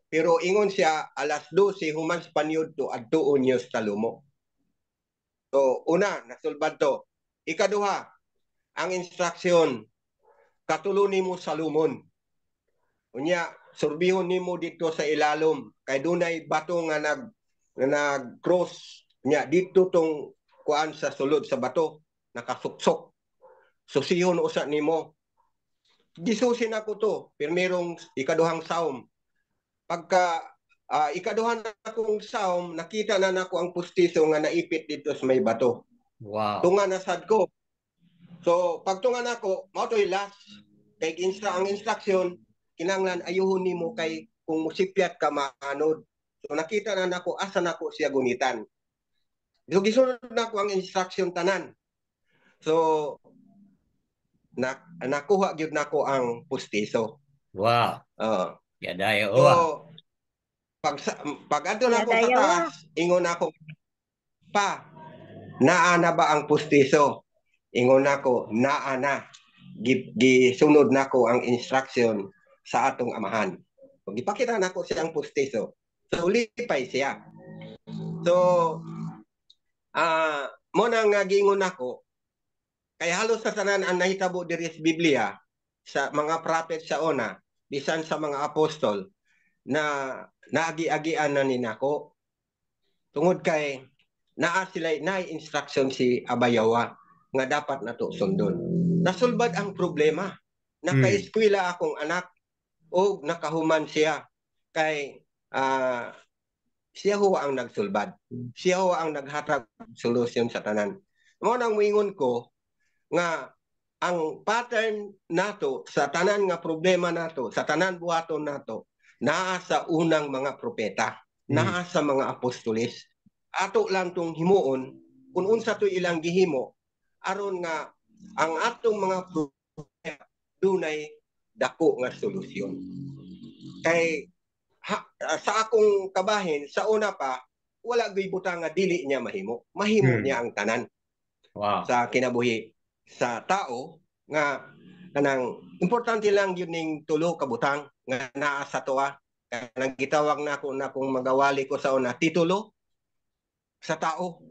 pero ingon siya alas 12 human sa paniud to adtuon niyo sa talumo. So una, nasulbad to. Ikaduha, ang instruksyon, katulo nimo sa lumon. Unya, surbihon nimo dito sa ilalom kay dunay bato nga nag-cross nya dito tong kuan sa sulod sa bato nakasuksok. Susihon usa nimo. Gisusin ako to, pirmirong ikaduhang saum. Pagka ikaduhang akong saum, nakita na nako ang pustiso nga naipit dito sa may bato. Wow. Tunga na sad ko. So pagtunga nako, mao toy last kay ang instruction kinanglan ayuhon nimo kay kung musipyat ka maanod. So nakita na nako asa nako siya gunitan. So gisunod nako ang instruction tanan. So nakuha gyud nako ang pustiso. Wow. Yadayo. So pag adto nako sa taas, ingon nako pa naa na ba ang pustiso? Ingon nako naa na. Gisunod nako ang instruction sa atong amahan. So, gipakita nako siyang pustiso. So lipay siya. So mo nang gingon nako kay halos sa tanan ang nahitabo diri sa Biblia sa mga prophet sa una, bisan sa mga apostol na naagi-agian na ni nako. Tungod kay naa sila na instruction si Aba Yawa nga dapat nato sundon. Nasulbad ang problema. Naka-eskwela akong anak o nakahuman siya kay siya ho ang nagsulbad. Siya ho ang naghatag solusyon sa tanan. Mo nang moingon ko nga ang pattern nato sa tanan nga problema nato, sa tanan buhaton nato, naa sa unang mga propeta, naa sa mga apostoles. Ato lang tong himuon kung unsa to ilang gihimo aron nga ang atong mga problema dunay dako nga solusyon. Kay sa akong kabahin sa una pa wala gyud butang nga dili niya mahimo. Mahimo niya ang tanan. Wow. Sa kinabuhi sa tao nga kanang importante lang yun ning tulo ka butang nga naa sa tuwa kanang gitawag na akong magawali ko sa una titulo sa tao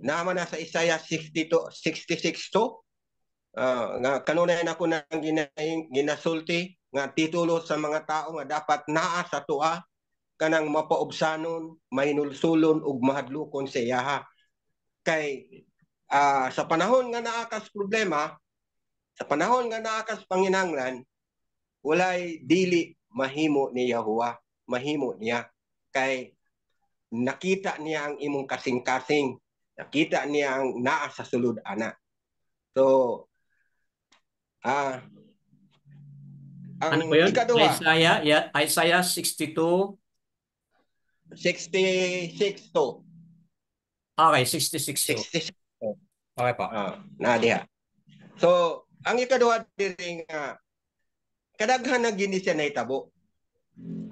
naman na sa Isaiah 66 to nga kanunay ako nang ginasulti nga titulo sa mga tao nga dapat naa sa tuwa kanang mapaubsanon mahinulsulon ug mahadlokon sa iyaha kay sa panahon nga naakas problema, sa panahon nga naakas panginanglan, walay dili mahimo ni Yahuwah, mahimo niya. Kay nakita niya ang imong kasing-kasing, Nakita niya ang naa sa sulod ana. So ang Ano po yun? ikaduha, Isaiah 62. 66 to Okay, 66 to. 66. Okay po. Na diha. So ang ikaduha diri nga kadaghan na gini siya nahitabo.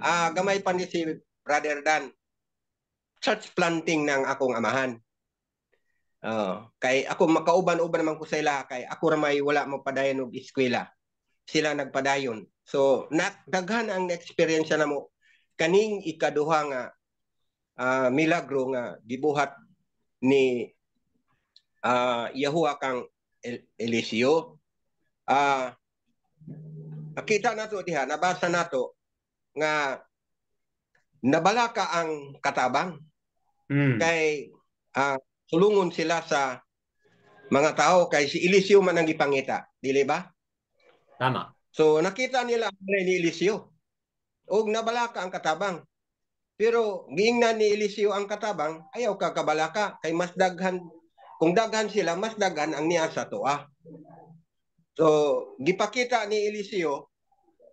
Gamay pa ni si Brother Dan, church planting ng akong amahan. Kay ako makauban-uban naman ko sa ila, kay ako ramay wala magpadayon og eskwela. Sila nagpadayon. So daghan ang experience na mo kaning ikaduha nga milagro nga gibuhat ni Yahuwah kang Eliseo. Nakita nato diha, nabasa nato nga nabalaka ang katabang. Kay sulungon sila sa mga tao kay si Eliseo man ang gipangita, dili ba? Tama. So nakita nila ang ni Eliseo ug nabalaka ang katabang. Pero giingnan ni Eliseo ang katabang, ayaw ka kabalaka kay mas daghan, kung daghan sila mas daghan ang niya sa tuwa. So gipakita ni Eliseo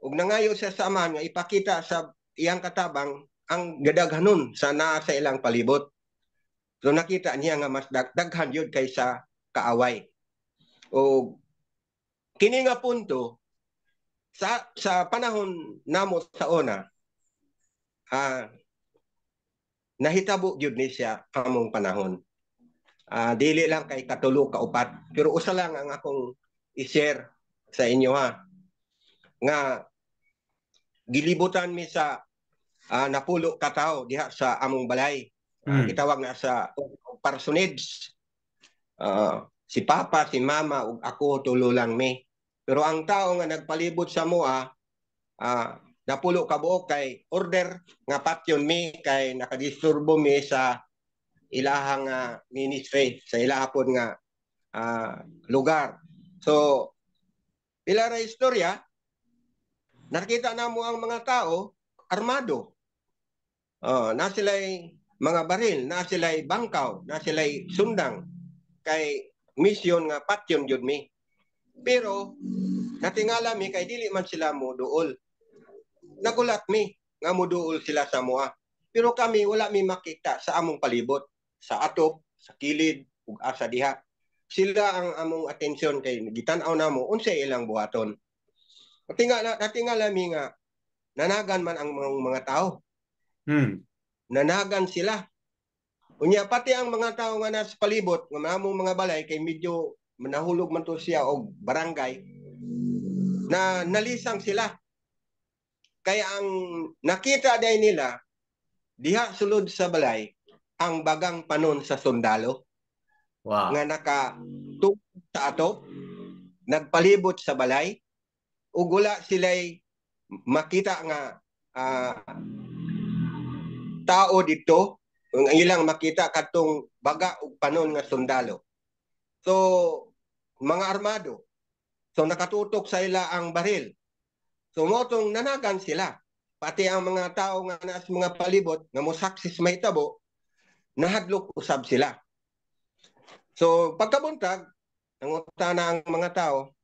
ug nangayo siya sa amahan nga ipakita sa iyang katabang ang gadaghanon sa naa sa ilang palibot. So nakita niya nga mas daghan yun kaysa kaaway. O kini nga punto sa panahon namo sa una, nahitabo gyud ni siya among panahon. Dili lang kay katulo ka upat, pero usa lang ang akong i-share sa inyo ha. Nga gilibutan mi sa napulo ka tawo diha sa among balay. Gitawag na sa parsonage. Si Papa, si Mama, ug ako tulo lang mi. Pero ang tao nga nagpalibot sa mua, napulo ka buok kay order nga patyon mi kay nakadisturbo mi sa ilahang ministry, sa ilahapon nga lugar. So, pila ra istorya, nakita na mo ang mga tao armado. Na sila'y mga baril, na sila'y bangkaw, na sila'y sundang kay misyon nga patyon jud mi. Pero natingala mi kay dili man sila mo duol. Nagulat mi nga mo duol sila sa mua. Pero kami wala mi makita sa among palibot, sa atop, sa kilid ug asa diha. Sila ang among atensyon kay gitan-aw namo unsay ilang buhaton. Natingala mi nga nanagan man ang mga tao. Nanagan sila. Unya pati ang mga tao nga nasa palibot nga among mga balay kay medyo nahulog man to siya og barangay na nalisang sila. Kaya ang nakita day nila diha sulod sa balay ang bagang panon sa sundalo. Wow. Nga nakatungod sa ato, nagpalibot sa balay ug wala sila'y makita nga tao dito, ang ilang makita katong baga ug panon nga sundalo. So mga armado. So nakatutok sa ila ang baril. So motong nanagan sila. Pati ang mga tao nga nas mga palibot nga mosaksis may tabo, nahadlok usab sila. So pagkabuntag, nangutana ang mga tao,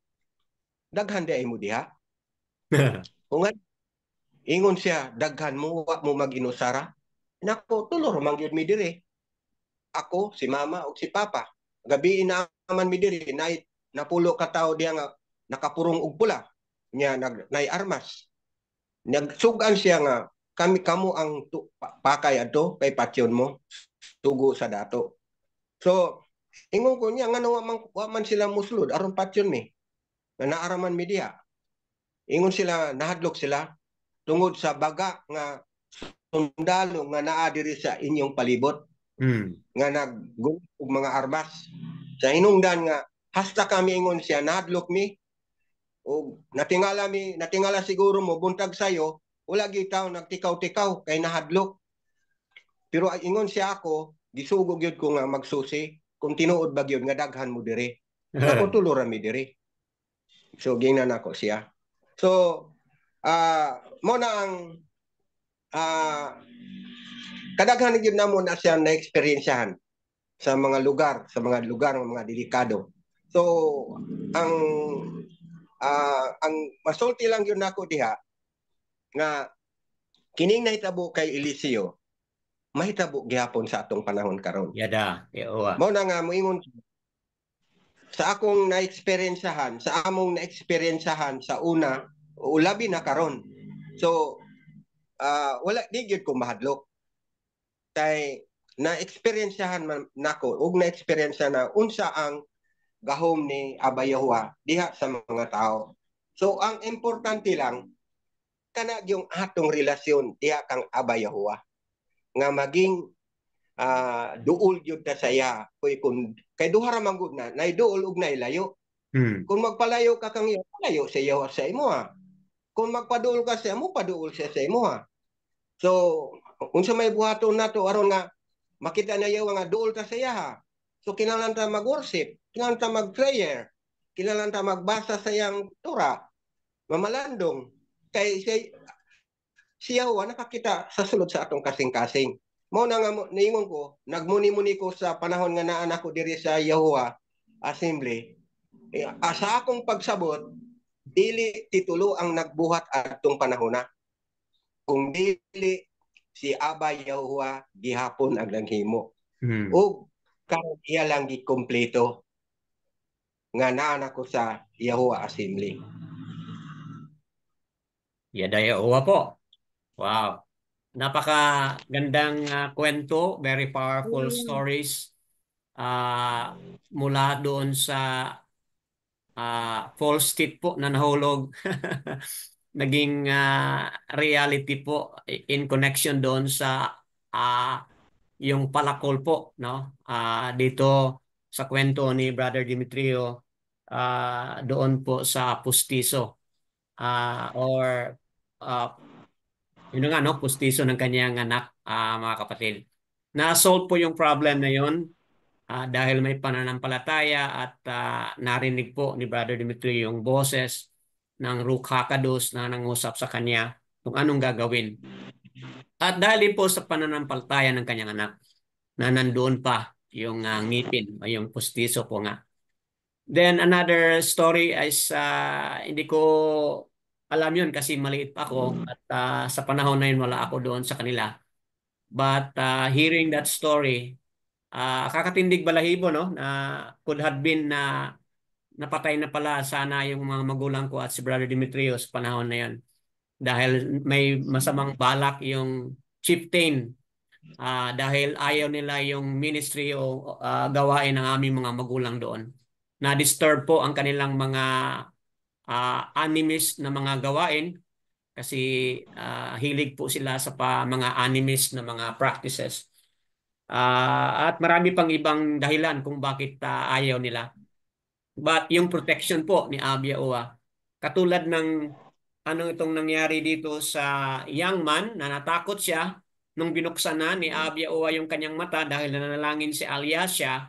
daghan di ay mo diha. Kung ingon siya, daghan mo, wa mo mag-inusara. Nako, tulor man gyud mi diri. Ako, si Mama ug si Papa. Gabi naman mi diri, napulo ka tawo diha nga nakapurong og pula. Nya nay armas. Nagsugan siya nga kamo ang pakay adto kay patyon mo tugo sa dato. So ingon ko niya ngano wa man sila muslod aron patyon mi. Nga naaraman mi diha. Ingon sila nahadlok sila tungod sa baga nga sundalo nga naa diri sa inyong palibot. Nga naggulit og mga armas. Sa hinungdan nga hasta kami ingon siya nahadlok mi o natingala siguro mo buntag sayo wala gyud taw nagtikaw-tikaw kay nahadlok. Pero ingon siya ako gisugog gyud ko nga magsusi kung tinuod ba gyud nga daghan mo diri. Ako tuluran mi diri. So gingnan ako siya. So mo na ang kadaghan gyud namo na siya na eksperyensyahan sa mga lugar, mga delikado. So ang masulti lang yun nako diha nga kining nahitabo kay Eliseo mahitabo gihapon sa atong panahon karon. Yada, Yawa. Mao na nga moingon sa akong na-experiencehan, sa among na-experiencehan sa una, ulabi na karon. So wala di gyud ko mahadlok. Kay na-experiencehan nako ug na-experience na unsa ang gahom ni Abba Yahuwah diha sa mga tao. So ang importante lang kana yung atong relasyon diha kang Abba Yahuwah nga maging duol gyud ta saya kay duha ra man gud na duol ug nailayo. Kung magpalayo ka kang layo sa Yahuwah sa imo Kung magpaduol ka sa imo paduol siya sa imo So unsa may buhaton nato aron nga makita na Yahuwah nga duol ta sa iya So kinahanglan ta mag-worship, kinahanglan ta mag-prayer, kinahanglan ta magbasa sa iyang Torah, mamalandong kay si Yahuwah nakakita sa sulod sa atong kasing-kasing. Mao na nga niingon ko, nagmuni-muni ko sa panahon nga naa ko diri sa Yahuwah Assembly. Sa akong pagsabot, dili titulo ang nagbuhat atong panahona. Kung dili si Abba Yahuwah gihapon ang naghimo. Ug karon iya lang gikompleto nga naa ko sa Yahuwah Assembly. Yada, Yawa po. Wow. Napakagandang kwento, very powerful stories mula doon sa false state po na nahulog. Naging reality po in connection doon sa yung palakol po, no? Dito sa kwento ni Brother Demetrio doon po sa pustiso or yun nga, no? Pustiso ng kanyang anak, mga kapatid. Na-solve po yung problem na yun dahil may pananampalataya at narinig po ni Brother Demetrio yung boses ng Ruach HaKodesh na nangusap sa kanya kung anong gagawin. At dahil po sa pananampalataya ng kanyang anak na nandoon pa yung ngipin o yung pustiso po nga. Then another story is hindi ko alam yun kasi maliit pa ako at sa panahon na yun wala ako doon sa kanila. But hearing that story, kakatindig balahibo, no? Could have been na napatay na pala sana yung mga magulang ko at si Brother Demetrio sa panahon na yun. Dahil may masamang balak yung chieftain dahil ayaw nila yung ministry o gawain ng aming mga magulang doon. Na-disturb po ang kanilang mga animist na mga gawain kasi hilig po sila sa mga animist na mga practices. At marami pang ibang dahilan kung bakit ayaw nila. But yung protection po ni Abba Yahuwah, katulad ng anong itong nangyari dito sa young man na natakot siya nung binuksan na ni Abba Yahuwah yung kanyang mata dahil nanalangin si Alyasha.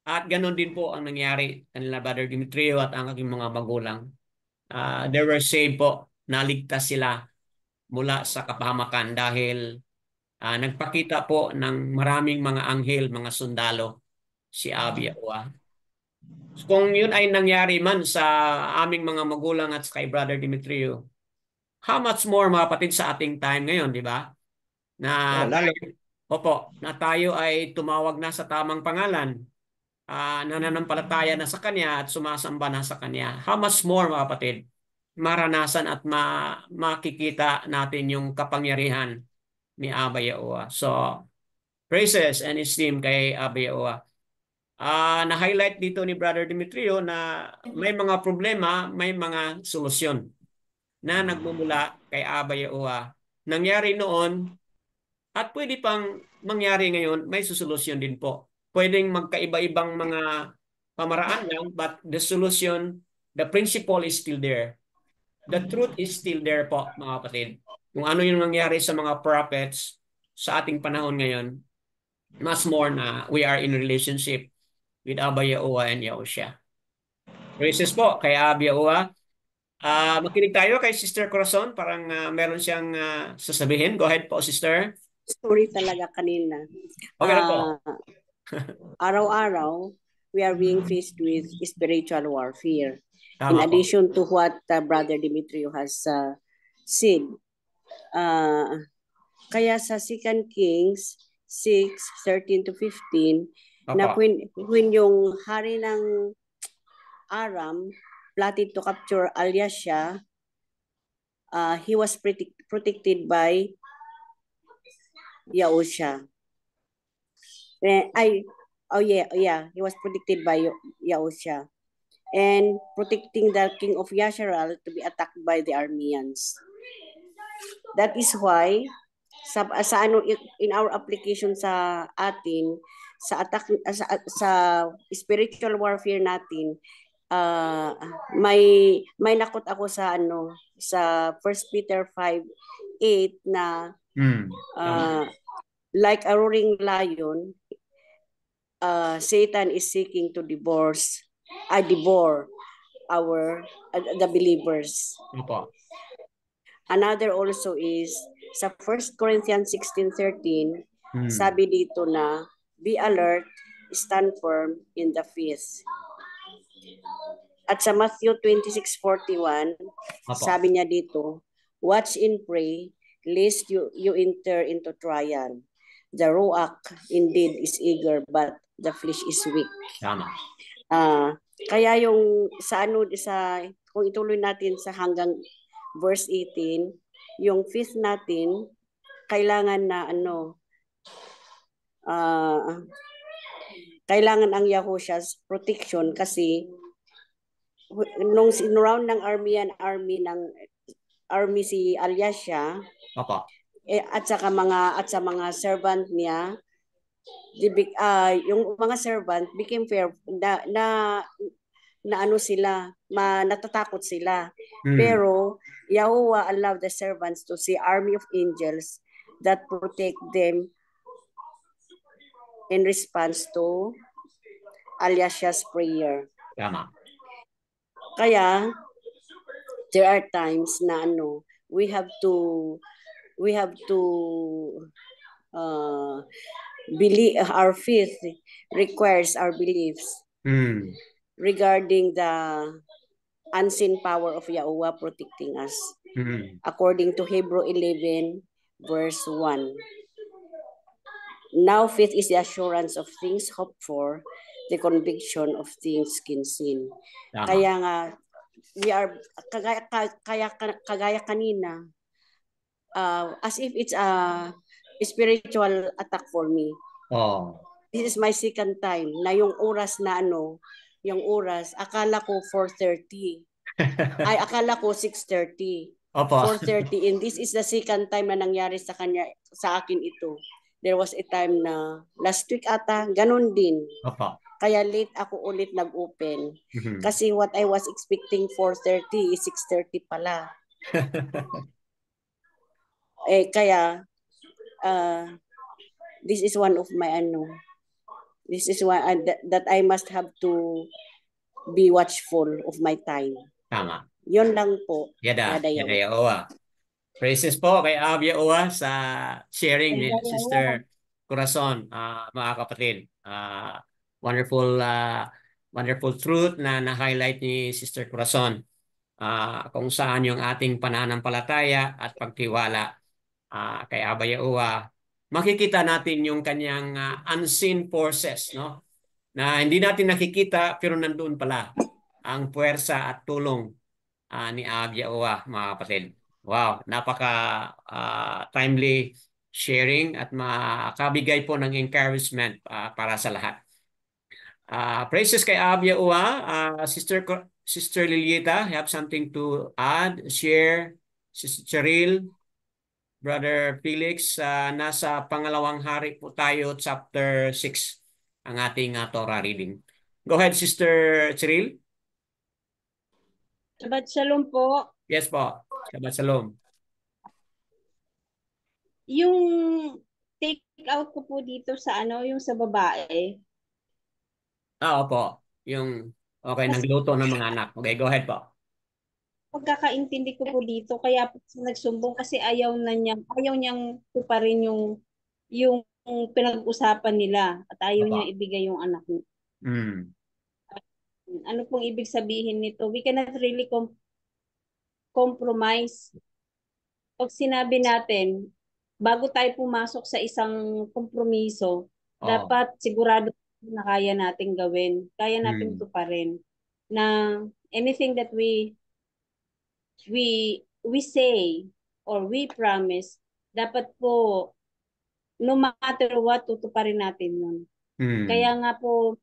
At ganon din po ang nangyari kanila Brother Demetrio at ang aking mga magulang. They were saved po, naligtas sila mula sa kapahamakan dahil nagpakita po ng maraming mga anghel, mga sundalo si Abba Yahuwah. So, kung yun ay nangyari man sa aming mga magulang at kay Brother Demetrio, how much more mga kapatid sa ating time ngayon, di ba? Na tayo ay tumawag na sa tamang pangalan, nananampalataya na sa Kanya at sumasamba na sa Kanya. How much more mga kapatid, maranasan at makikita natin yung kapangyarihan ni Abba Yahuwah. So, praises and esteem kay Abba Yahuwah. Na-highlight dito ni Brother Demetrio na may mga problema, may mga solusyon na nagmumula kay Abba Yahuwah. Nangyari noon at pwede pang mangyari ngayon, may susolusyon din po. Pwedeng magkaiba-ibang mga pamaraan lang, but the solution, the principle is still there. The truth is still there po, mga kapatid. Kung ano yung nangyari sa mga prophets sa ating panahon ngayon, mas more na we are in relationship with Abba Yahuwah and Yahushua. Praises po kay Abba Yahuwah. Makinig tayo kay Sister Corazon. Parang meron siyang sasabihin. Go ahead po, Sister. Story talaga kanina. Okay na po. araw-araw, we are being faced with spiritual warfare. In Tama po. addition to what Brother Demetrio has said. Kaya sa 2 Kings 6:13 to 15, na Opo. when yung hari ng Aram plotted to capture Alyasha, he was protected by Yahusha. He was protected by Yahusha. And protecting the king of Yasharal to be attacked by the Arameans. That is why in our application sa atin sa attack sa spiritual warfare natin, may nakot ako sa sa 1 Peter 5:8 na like a roaring lion, Satan is seeking to devour the believers. Opo. Another also is sa 1 Corinthians 16:13, sabi dito na be alert, stand firm in the faith. At sa Matthew 26:41, sabi niya dito, watch and pray lest you enter into trial. The ruach indeed is eager, but the flesh is weak. Tama. Kaya yung kung ituloy natin sa hanggang verse 18, yung faith natin kailangan na kailangan ang Yahusha's protection, kasi nung sinround ng army si Alyasha, at sa mga servant niya, yung mga servant became fair na sila, natatakot sila. Pero Yahuwah allowed the servants to see army of angels that protect them in response to Alyasha's prayer. Tama. Kaya there are times na we have to believe. Our faith requires our beliefs regarding the unseen power of Yahuwah protecting us, according to Hebrew 11 verse 1. Now faith is the assurance of things hoped for, the conviction of things unseen. Kaya nga we are kagaya kanina, as if it's a spiritual attack for me. This is my second time na yung oras akala ko 4:30. Ay, akala ko 6:30. 4:30, and this is the second time na nangyari sa akin ito. There was a time na last week ata, ganun din. Kaya late ako ulit nag-open. Kasi what I was expecting 4:30 is 6:30 pala. Kaya this is one of my this is one that I must have to be watchful of my time. Tama. Yun lang po. Yada Yahuwah. Praises po kay Ab Yahuwah sa sharing ni Sister Corazon, mga kapatid. Wonderful truth na na-highlight ni Sister Corazon, kung saan yung ating pananampalataya at pagtiwala kay Abba Yahuwah. Makikita natin yung kanyang unseen forces, no? Na hindi natin nakikita pero nandoon pala ang puwersa at tulong ni Abba Yahuwah, mga kapatid. Wow, napaka timely sharing at makabigay po ng encouragement para sa lahat. Praises kay Abba Yahuwah. Sister Lilieta, have something to add, share? Sister Cheryl, Brother Felix, nasa pangalawang hari po tayo, chapter 6, ang ating Torah reading. Go ahead, Sister Cheryl. Shabbat Shalom po. Yes po. Shabbat Shalom. Yung take out ko po dito sa yung sa babae. Opo. Yung nagluto ng mga anak. Okay, go ahead po. Pagkakaintindi ko po dito, kaya po nagsumbong kasi ayaw niyang pa rin yung pinag-usapan nila at ayaw Opo. niya ibigay yung anak niya. Mm. Ano pong ibig sabihin nito? We cannot really compromise. Pag sinabi natin, bago tayo pumasok sa isang kompromiso, Oh. dapat sigurado na kaya nating gawin. Kaya nating Mm. tuparin na anything that we say or we promise, dapat po no matter what, tutuparin natin yun. Kaya Mm. nga po,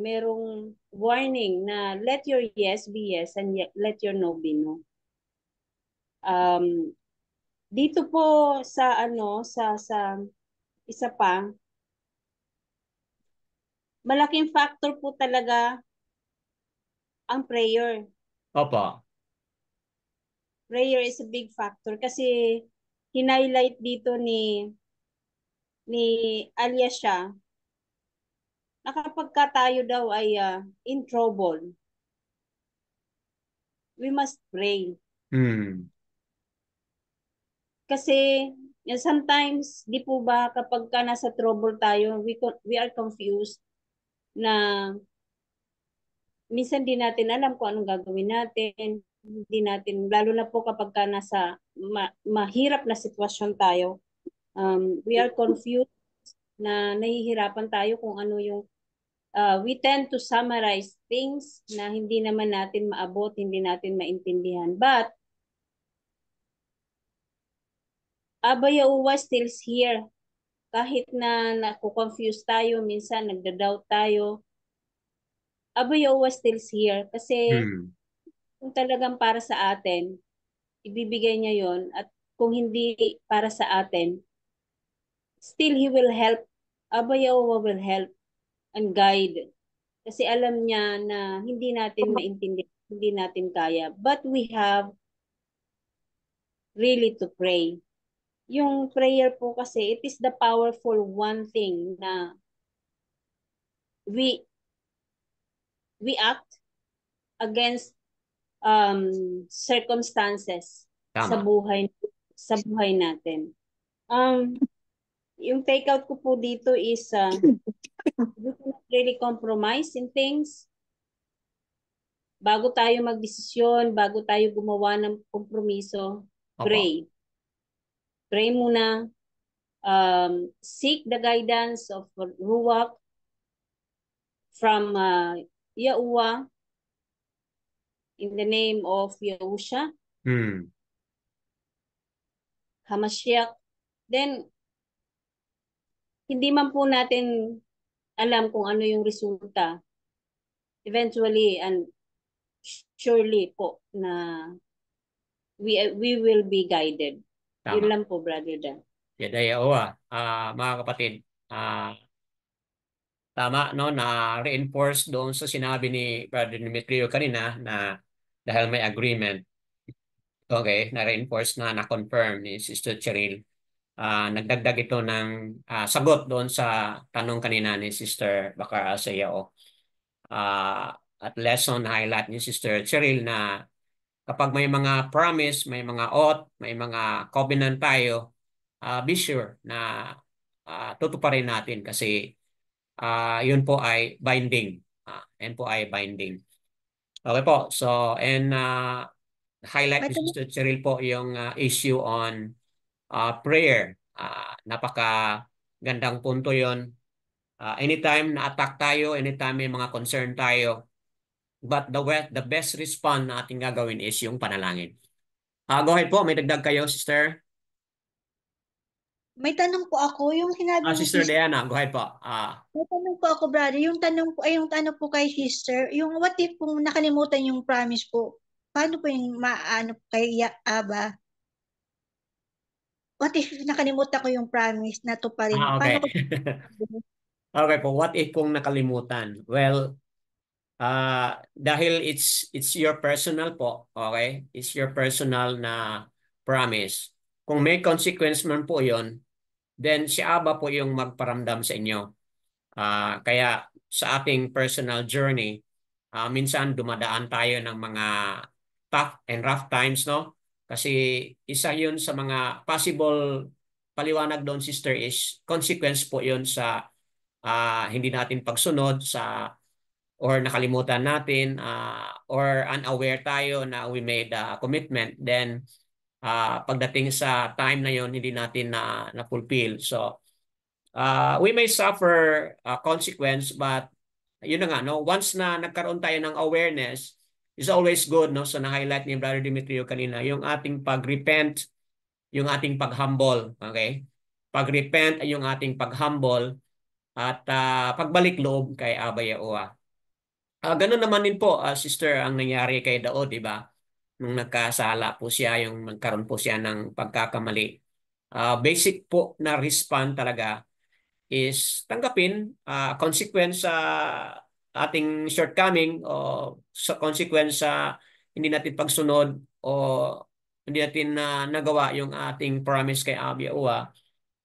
merong warning na let your yes be yes and let your no be no. Dito po sa sa isa pa, malaking factor po talaga ang prayer. Opo. Prayer is a big factor kasi hinighlight dito ni Alyasha na kapag ka tayo daw ay in trouble, we must pray. Mm. Kasi sometimes, di po ba, kapag ka nasa trouble tayo, we are confused na minsan di natin alam kung anong gagawin natin. Hindi natin, lalo na po kapag ka nasa mahirap na sitwasyon tayo, we are confused na nahihirapan tayo kung ano yung we tend to summarize things na hindi naman natin maabot, hindi natin maintindihan. But Abba Yahuwah still here. Kahit na naku-confuse tayo, minsan nagda-doubt tayo, Abba Yahuwah still here. Kasi Mm. kung talagang para sa atin, ibibigay niya yon. At kung hindi para sa atin, still He will help. Abba Yahuwah will help and guide. Kasi alam niya na hindi natin maintindihan, hindi natin kaya. But we have really to pray. Yung prayer po kasi, it is the powerful one thing na we act against circumstances sa Tama. buhay natin. Yung take out ko po dito is we cannot really compromise in things. Bago tayo magdesisyon, bago tayo gumawa ng kompromiso, Opo. pray. Pray muna. Seek the guidance of Ruach from Yahuwah in the name of Yahusha, Mm. Hamashiach. Then, hindi man po natin alam kung ano yung resulta. Eventually and surely po na we will be guided. Yun Tama. lang po, Brother Dan. Yada Yahuwah. Mga kapatid, tama, no, na reinforce doon sa sinabi ni Brother Demetrio kanina na dahil may agreement, okay, na-reinforce na-confirm ni Sister Cheryl. Nagdagdag ito ng sagot doon sa tanong kanina ni Sister Bakar Asayao. At lesson highlight ni Sister Cheryl na kapag may mga promise, may mga oath, may mga covenant tayo, be sure na tutuparin natin kasi yun po ay binding. Yan po ay binding. Okay po. So, and highlight ni Sister Cheryl po yung issue on prayer. Napaka gandang punto yon. Anytime na-attack tayo, anytime may mga concern tayo, but the best response na ating gagawin is yung panalangin. Go ahead po, may dagdag kayo, Sister. May tanong po ako, yung sinabi ni Sister sister, Diana, go ahead po. may tanong po ako, brother. Yung tanong po, ay yung tanong po kay sister, yung what if kung nakalimutan yung promise po, paano po yung maano kay Aba? What if nakalimutan ko yung promise na to pa rin? Okay. Paano ko Okay po, what if kung nakalimutan? Well, dahil it's your personal po, okay? It's your personal na promise. Kung may consequence man po 'yon, then si Aba po yung magparamdam sa inyo. Kaya sa ating personal journey, minsan dumadaan tayo ng mga tough and rough times, no? Kasi isa 'yun sa mga possible paliwanag doon, sister, is consequence po yun sa hindi natin pagsunod sa or nakalimutan natin or unaware tayo na we made a commitment, then pagdating sa time na yon hindi natin na-fulfill. So we may suffer consequence, but yun na nga, no? Once na nagkaroon tayo ng awareness, is always good, no? So na-highlight ni Brother Demetrio kanina, yung ating pag-repent, yung ating pag-humble, okay? Pag-repent ay yung ating pag-humble at pagbalik loob kay Abba Yahuwah. Ganun naman din po, sister, ang nangyari kay Daud, di ba? Nung nagkasala po siya, yung nagkaroon po siya ng pagkakamali. Basic po na respond talaga is tanggapin consequence sa ating shortcoming o sa consequence sa hindi natin pagsunod o hindi natin nagawa yung ating promise kay Abba Yahuwah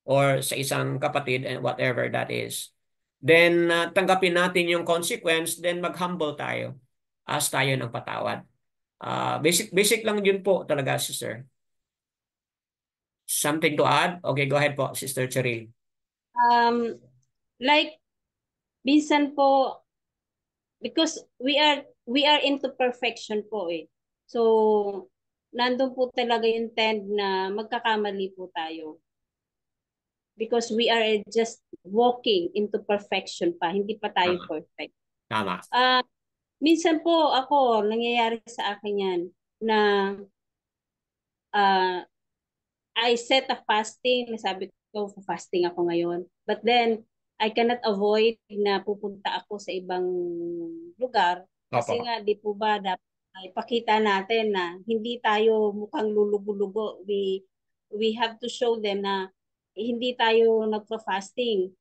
or sa isang kapatid and whatever that is. Then tanggapin natin yung consequence, then mag-humble tayo. Ask tayo ng patawad. Basic lang yun po talaga, sister. Something to add? Okay, go ahead po, Sister Cheryl. Like, minsan po, because we are into perfection po eh. So, nandun po talaga yung tend na magkakamali po tayo. Because we are just walking into perfection pa, hindi pa tayo perfect. Tama. Minsan po ako, nangyayari sa akin yan, na I set a fasting, nasabi ko, fasting ako ngayon. But then, I cannot avoid na pupunta ako sa ibang lugar. Kasi nga, di po ba, dapat ipakita natin na hindi tayo mukhang lulugo-lugo. We have to show them na hindi tayo nagpa-fasting.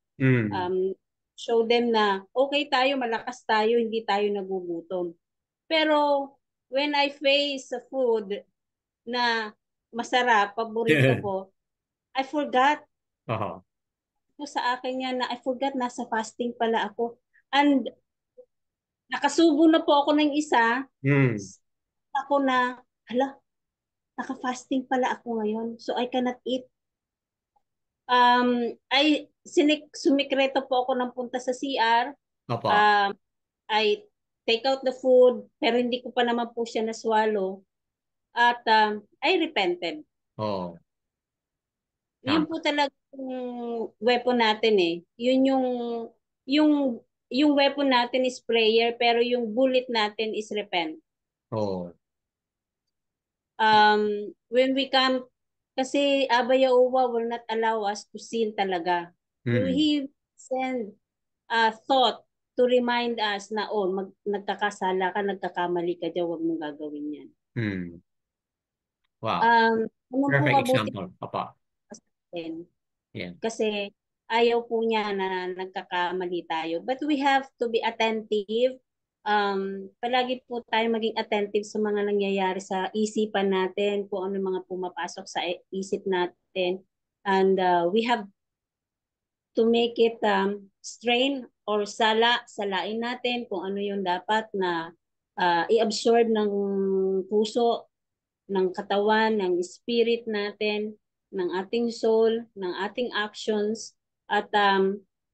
Show them na okay tayo, malakas tayo, hindi tayo nagugutom. Pero when I face a food na masarap, paborito ko, I forgot. Sa akin yan na I forgot, nasa fasting pala ako. And nakasubo na po ako ng isa. Ako na, hala, naka-fasting pala ako ngayon. So I cannot eat. Sumikreto po ako ng punta sa CR. I take out the food, pero hindi ko pa naman po siya na-swallow. At I repented. Yun po talaga yung weapon natin eh. Yun yung weapon natin is prayer, pero yung bullet natin is repent. When we come, kasi Abba Yahuwah will not allow us to sin talaga. He send a thought to remind us na, nagkakasala ka, nagkakamali ka dyan, huwag mong gagawin yan. Wow. Perfect example. Yeah. Kasi ayaw po niya na nagkakamali tayo. But we have to be attentive. Palagi po tayo maging attentive sa mga nangyayari sa isipan natin, kung ano mga pumapasok sa isip natin. And we have to make it strain or salain natin kung ano yung dapat na i-absorb ng puso, ng katawan, ng spirit natin, ng ating soul, ng ating actions. At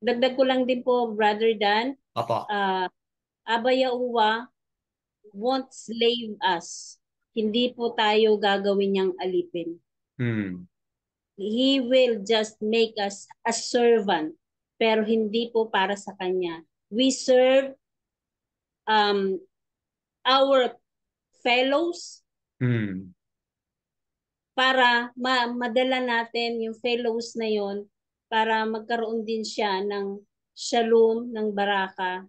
dagdag ko lang din po, Brother Dan, Abba Yahuwah won't slave us. Hindi po tayo gagawin niyang alipin. He will just make us a servant, pero hindi po para sa Kanya. We serve our fellows, para madala natin yung fellows na yon, para magkaroon din siya ng shalom, ng baraka,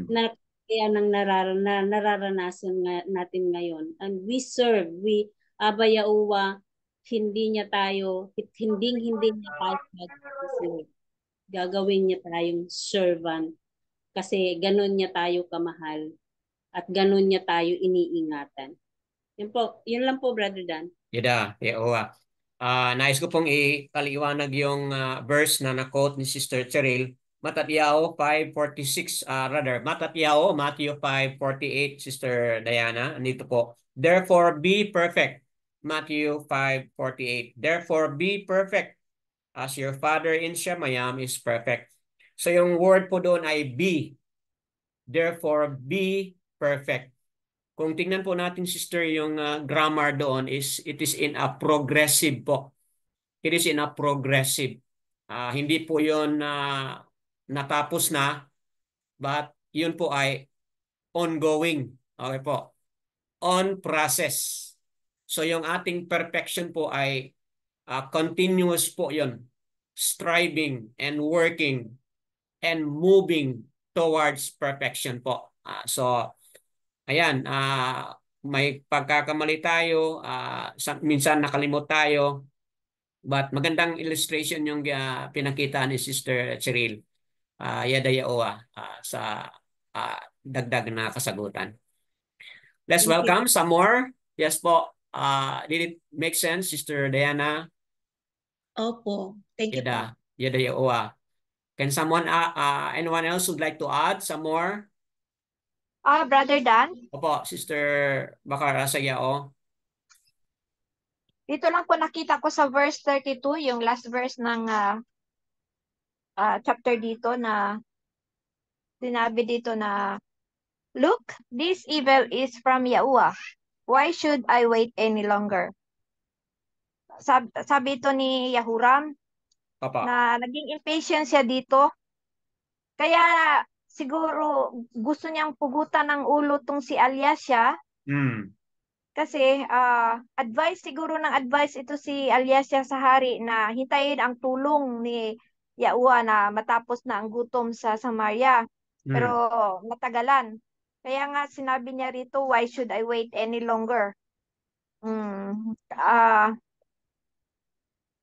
na kaya nang nararanasan natin ngayon. And we serve, Abba Yahuwah, hindi niya tayo gagawin niya tayong servant, kasi ganun niya tayo kamahal at ganun niya tayo iniingatan. Yun lang po, Brother Dan. Yahuwah. Nais ko pong ipaliwanag yung verse na na-quote ni Sister Cheryl. Matatiao 5:46, Matatiao, Matthew 5:48, Sister Diana. Andito po. Therefore be perfect. Matthew 5:48. Therefore be perfect as your Father in Shemayam is perfect. So yung word po doon ay be. Therefore, be perfect. Kung tingnan po natin, sister, yung grammar doon it is in a progressive po. It is in a progressive. Hindi po yun natapos na, but yun po ay ongoing. Okay po. On process. So yung ating perfection po ay continuous po yun. Striving and working and moving towards perfection po. So, ayan, may pagkakamali tayo, minsan nakalimot tayo, but magandang illustration yung pinakita ni Sister Cheryl Yadayaoa sa dagdag na kasagutan. Let's Thank you. welcome some more. Yes po. Did it make sense, Sister Diana? Opo. Thank you po. Yadayaoa. Can someone, anyone else would like to add some more? Brother Dan, Opo, Sister Bakara Sayao. dito lang po nakita ko sa verse 32, yung last verse ng chapter dito na sinabi dito na, "Look, this evil is from Yahuwah. Why should I wait any longer?" Sabi ito ni Yahuram Opo. na naging impatient siya dito. Kaya siguro gusto niyang pugutan ng ulo tong si Alyasya. Kasi siguro ng advice ito si Alyasya sa hari na hintayin ang tulong ni Yahuwah na matapos na ang gutom sa Samaria. Pero matagalan. Kaya nga sinabi niya rito, why should I wait any longer?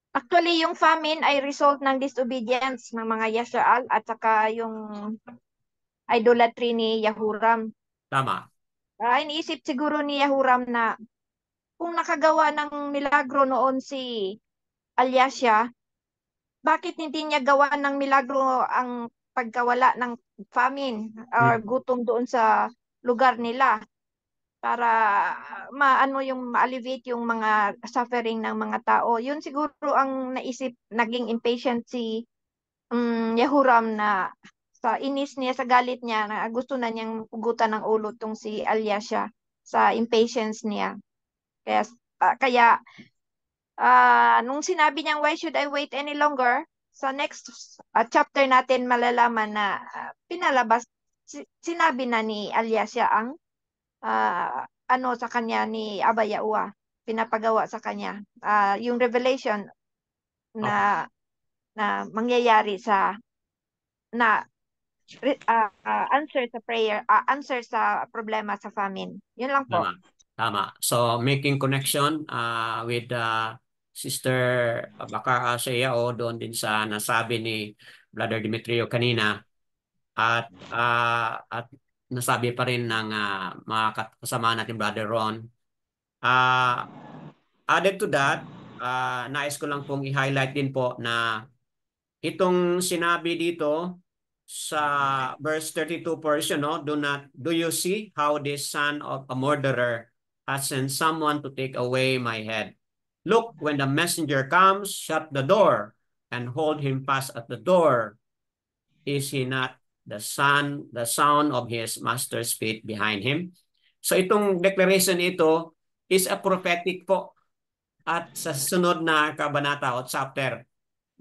Actually, yung famine ay result ng disobedience ng mga Yasha'al at saka yung idolatry ni Yahuram. Tama. Iniisip siguro ni Yahuram na kung nakagawa ng milagro noon si Alyasya, bakit hindi niya gawa ng milagro ang pagkawala ng famine or gutom doon sa lugar nila para maano yung ma-alleviate yung mga suffering ng mga tao. Yun siguro ang naisip, naging impatient si Yahuram na sa inis niya, sa galit niya, na gusto na niyang pugutan ng ulo tong si Alyasya sa impatience niya. Kaya nung sinabi niyang why should I wait any longer, sa next chapter natin malalaman na pinalabas, sinabi na ni Alyasya ang ano sa kanya ni Abba Yahuwah, pinapagawa sa kanya. Yung revelation na mangyayari sa answer sa prayer, answer sa problema sa famine. Yun lang po. Tama. So making connection with Sister Bakara Sayao doon din sa nasabi ni Brother Demetrio kanina at nasabi pa rin ng mga kasama natin Brother Ron. Added to that, nais ko lang pong i-highlight din po na itong sinabi dito sa verse 32 portion, no? Do you see how this son of a murderer has sent someone to take away my head? Look, when the messenger comes, shut the door and hold him fast at the door. Is he not the sound of his master's feet behind him? So itong declaration ito is a prophetic po. At sa sunod na kabanata o chapter,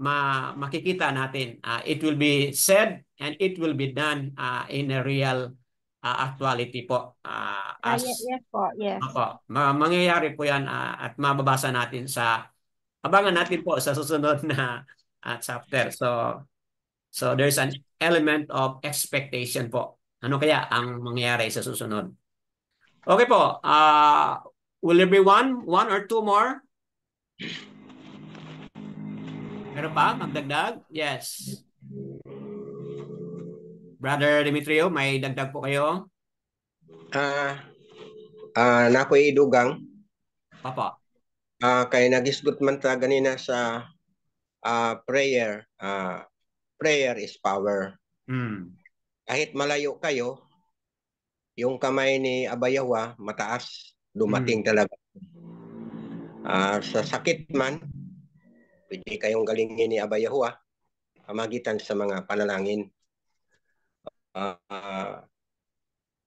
makikita natin it will be said and it will be done in a real actuality po. Yes po, yes. Mangyayari po yan at mababasa natin abangan natin po sa susunod na chapter. So there's an element of expectation po. Ano kaya ang mangyayari sa susunod? Okay po. Will there be one or two more? Meron pa? Magdagdag? Yes. Brother Demetrio, may dagdag po kayo? Nakoy idugang. Papa. Kay nagisgot man ta ganina sa prayer. Prayer is power. Kahit malayo kayo, yung kamay ni Abba Yahuwah mataas, dumating talaga. Sa sakit man, Pwede kayong galingin ni Aba Yahuwah pamagitan sa mga panalangin.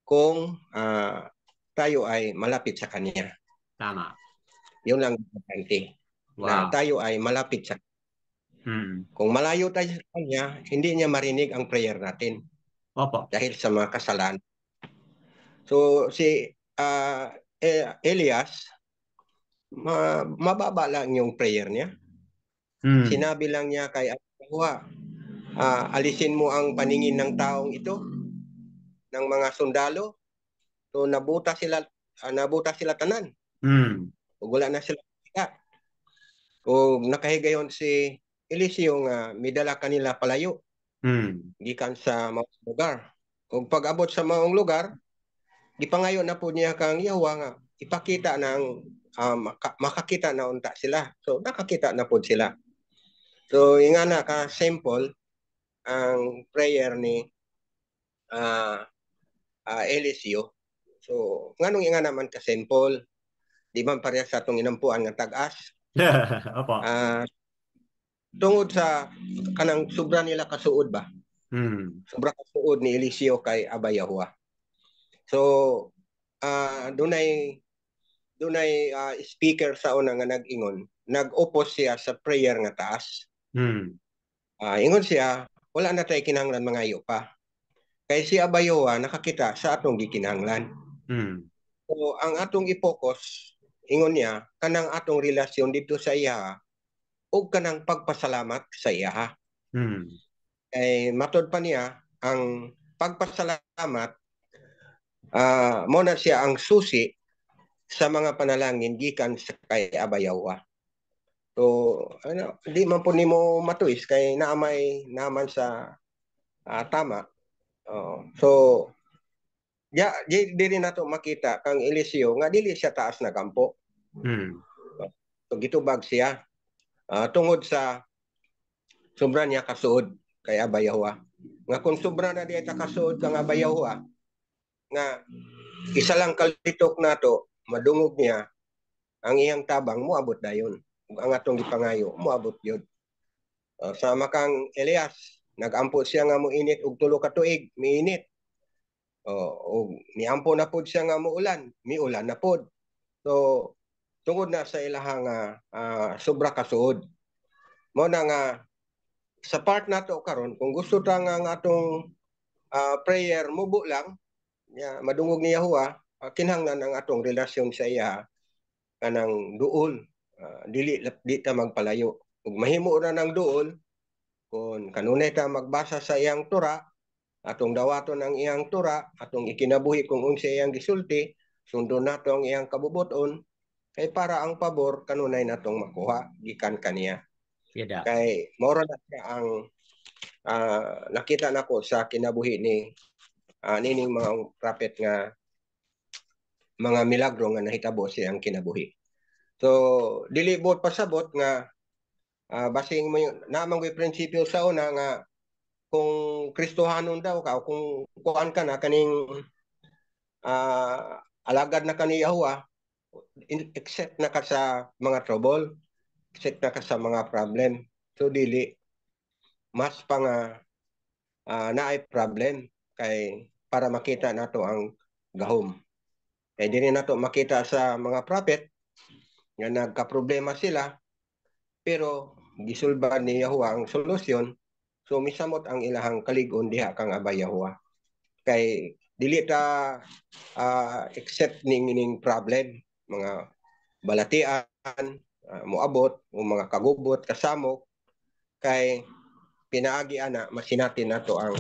Kung tayo ay malapit sa Kanya. Tama. Yun lang importante. Na Wow. tayo ay malapit sa Kung malayo tayo sa Kanya, hindi niya marinig ang prayer natin. Opo. Dahil sa mga kasalanan. So si Elias, mababa lang yung prayer niya. Sinabi lang niya kay Yahuwah, alisin mo ang paningin ng taong ito, ng mga sundalo. So nabuta sila tanan. O wala na sila. O nakahiga yon si Eliseo nga midala kanila palayo. Gikan sa maong lugar. O pag-abot sa maong lugar, gipangayo na po niya kang Yahuwah nga ipakita ng makakita na unta sila. So nakakita na po sila. So ingana ka simple ang prayer ni Eliseo. So nganong ingana man ka simple, di man pareha sa atong inampuan nga tag-as. Opo. Tungod sa kanang sobra nila kasuod ba? Sobra kasuod ni Eliseo kay Aba Yahuwah. So dunay speaker sa una nga nag-ingon, nag-opos siya sa prayer nga taas. Ingon siya, wala na tayo kinahanglan mangayo pa. Kay si Aba Yahuwah nakakita sa atong gikinahanglan. So ang atong i-focus, ingon niya, kanang atong relasyon dito sa iya o kanang pagpasalamat sa iya. Kay matod pa niya, ang pagpasalamat mo na siya ang susi sa mga panalangin gikan sa kay Aba Yahuwah. So di man po nimo matuis kay naman sa tama. So di rin nato makita kang Eliseo nga dili siya taas na kampo. So gitubag siya tungod sa sobra niya kasuod kay Aba Yahuwah. Nga kung sobra na diya kasuod kang Aba Yahuwah, nga isa lang kalitok nato madungog niya ang iyang tabang moabot dayon. Ug ang atong gipangayo moabot yun. Sa makang Elias, nag-ampo siya nga moinit og 3 ka tuig, miinit. O niampo na pod siya nga muulan, miulan na pod. So tungod na sa ilahang sobra kasuod. Mo na nga sa part nato karon, kung gusto ta nga atong prayer mubo lang, madungog ni Yahuwah, kinahanglan ang atong relasyon sa iya kanang duol, dili ta magpalayo. Ug mahimo na ng duol kung kanunay ta magbasa sa iyang tura, atong dawaton ang iyang tura, atong ikinabuhi kung unsa iyang gisulti, sundon nato ang iyang kabubuton, kay para ang pabor kanunay natong makuha gikan kaniya. Kay maura na siya ang nakita nako sa kinabuhi ni nining mga prophet nga mga milagro nga nahitabo siyang kinabuhi. So dili bot pasabot nga basing mo namang may prinsipyo sa una nga kung Kristohanon daw ka o kung kuan ka na kaning alagad na kani Yahuwah, except na ka sa mga trouble, except na ka sa mga problem. So dili mas pa nga naay problem kay para makita nato ang gahom. Kay dili nato makita sa mga prophet nga nagka-problema sila pero gisulba ni Yahuwah ang solusyon. So misamot ang ilahang kalig-on diha kang Aba Yahuwah. Kay dili ta accept ning problem, mga balatian, moabot o mga kagubot, kasamok, kay pinaagi ana masinatin nato ang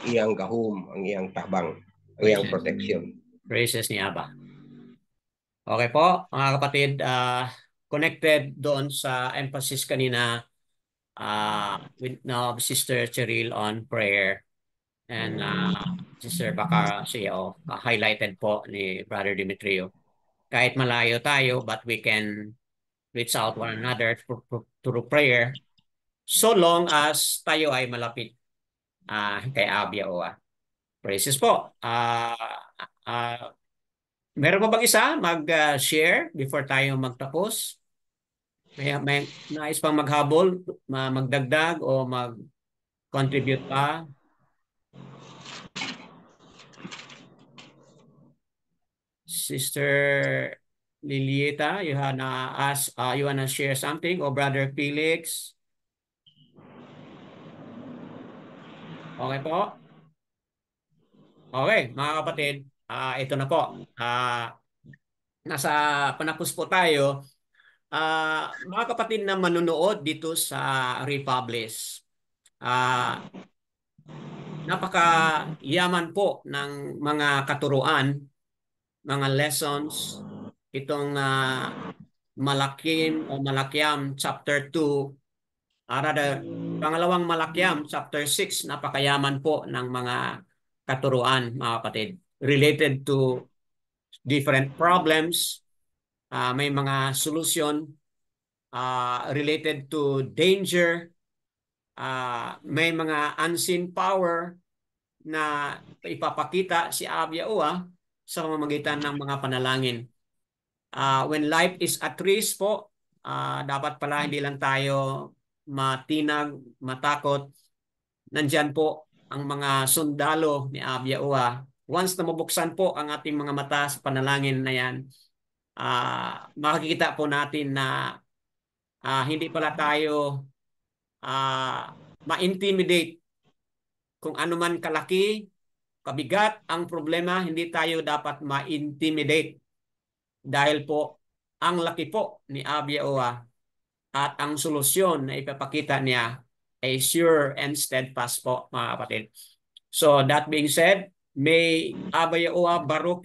iyang gahom, ang iyang tabang, ang iyang protection. Praises ni Aba. Okay po, mga kapatid, connected doon sa emphasis kanina with Sister Cheryl on prayer and Sister Baka CEO, highlighted po ni Brother Demetrio. Kahit malayo tayo, but we can reach out one another through prayer so long as tayo ay malapit kay Aba Yahuwah. Praises po. Meron pa bang isa mag-share before tayo magtapos? May nais pang maghabol, magdagdag o mag-contribute pa? Sister Lilieta, you wanna share something? O Brother Felix? Okay po? Okay, mga kapatid, ito na po. Nasa panapos po tayo. Mga kapatid na manunood dito sa Republish, napaka-yaman po ng mga katuruan, mga lessons, itong Malakiam chapter 2, rather, pangalawang Malakiam chapter 6, napakayaman po ng mga katuruan, mga kapatid, related to different problems. May mga solusyon related to danger. May mga unseen power na ipapakita si Abyaua sa pamamagitan ng mga panalangin. When life is at risk po, dapat pala hindi lang tayo matinag, matakot. Nandyan po ang mga sundalo ni Abyaua. Once na mabuksan po ang ating mga mata sa panalangin na yan, makikita po natin na hindi pala tayo ma-intimidate. Kung ano man kalaki, kabigat ang problema, hindi tayo dapat ma-intimidate. Dahil po, ang laki po ni Abyaua at ang solusyon na ipapakita niya ay sure and steadfast po, mga kapatid. So that being said, may Abyaua barak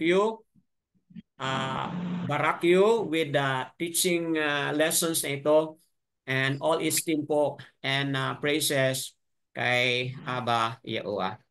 you with the teaching lessons na ito, and all esteem po and praises kay Abyaua.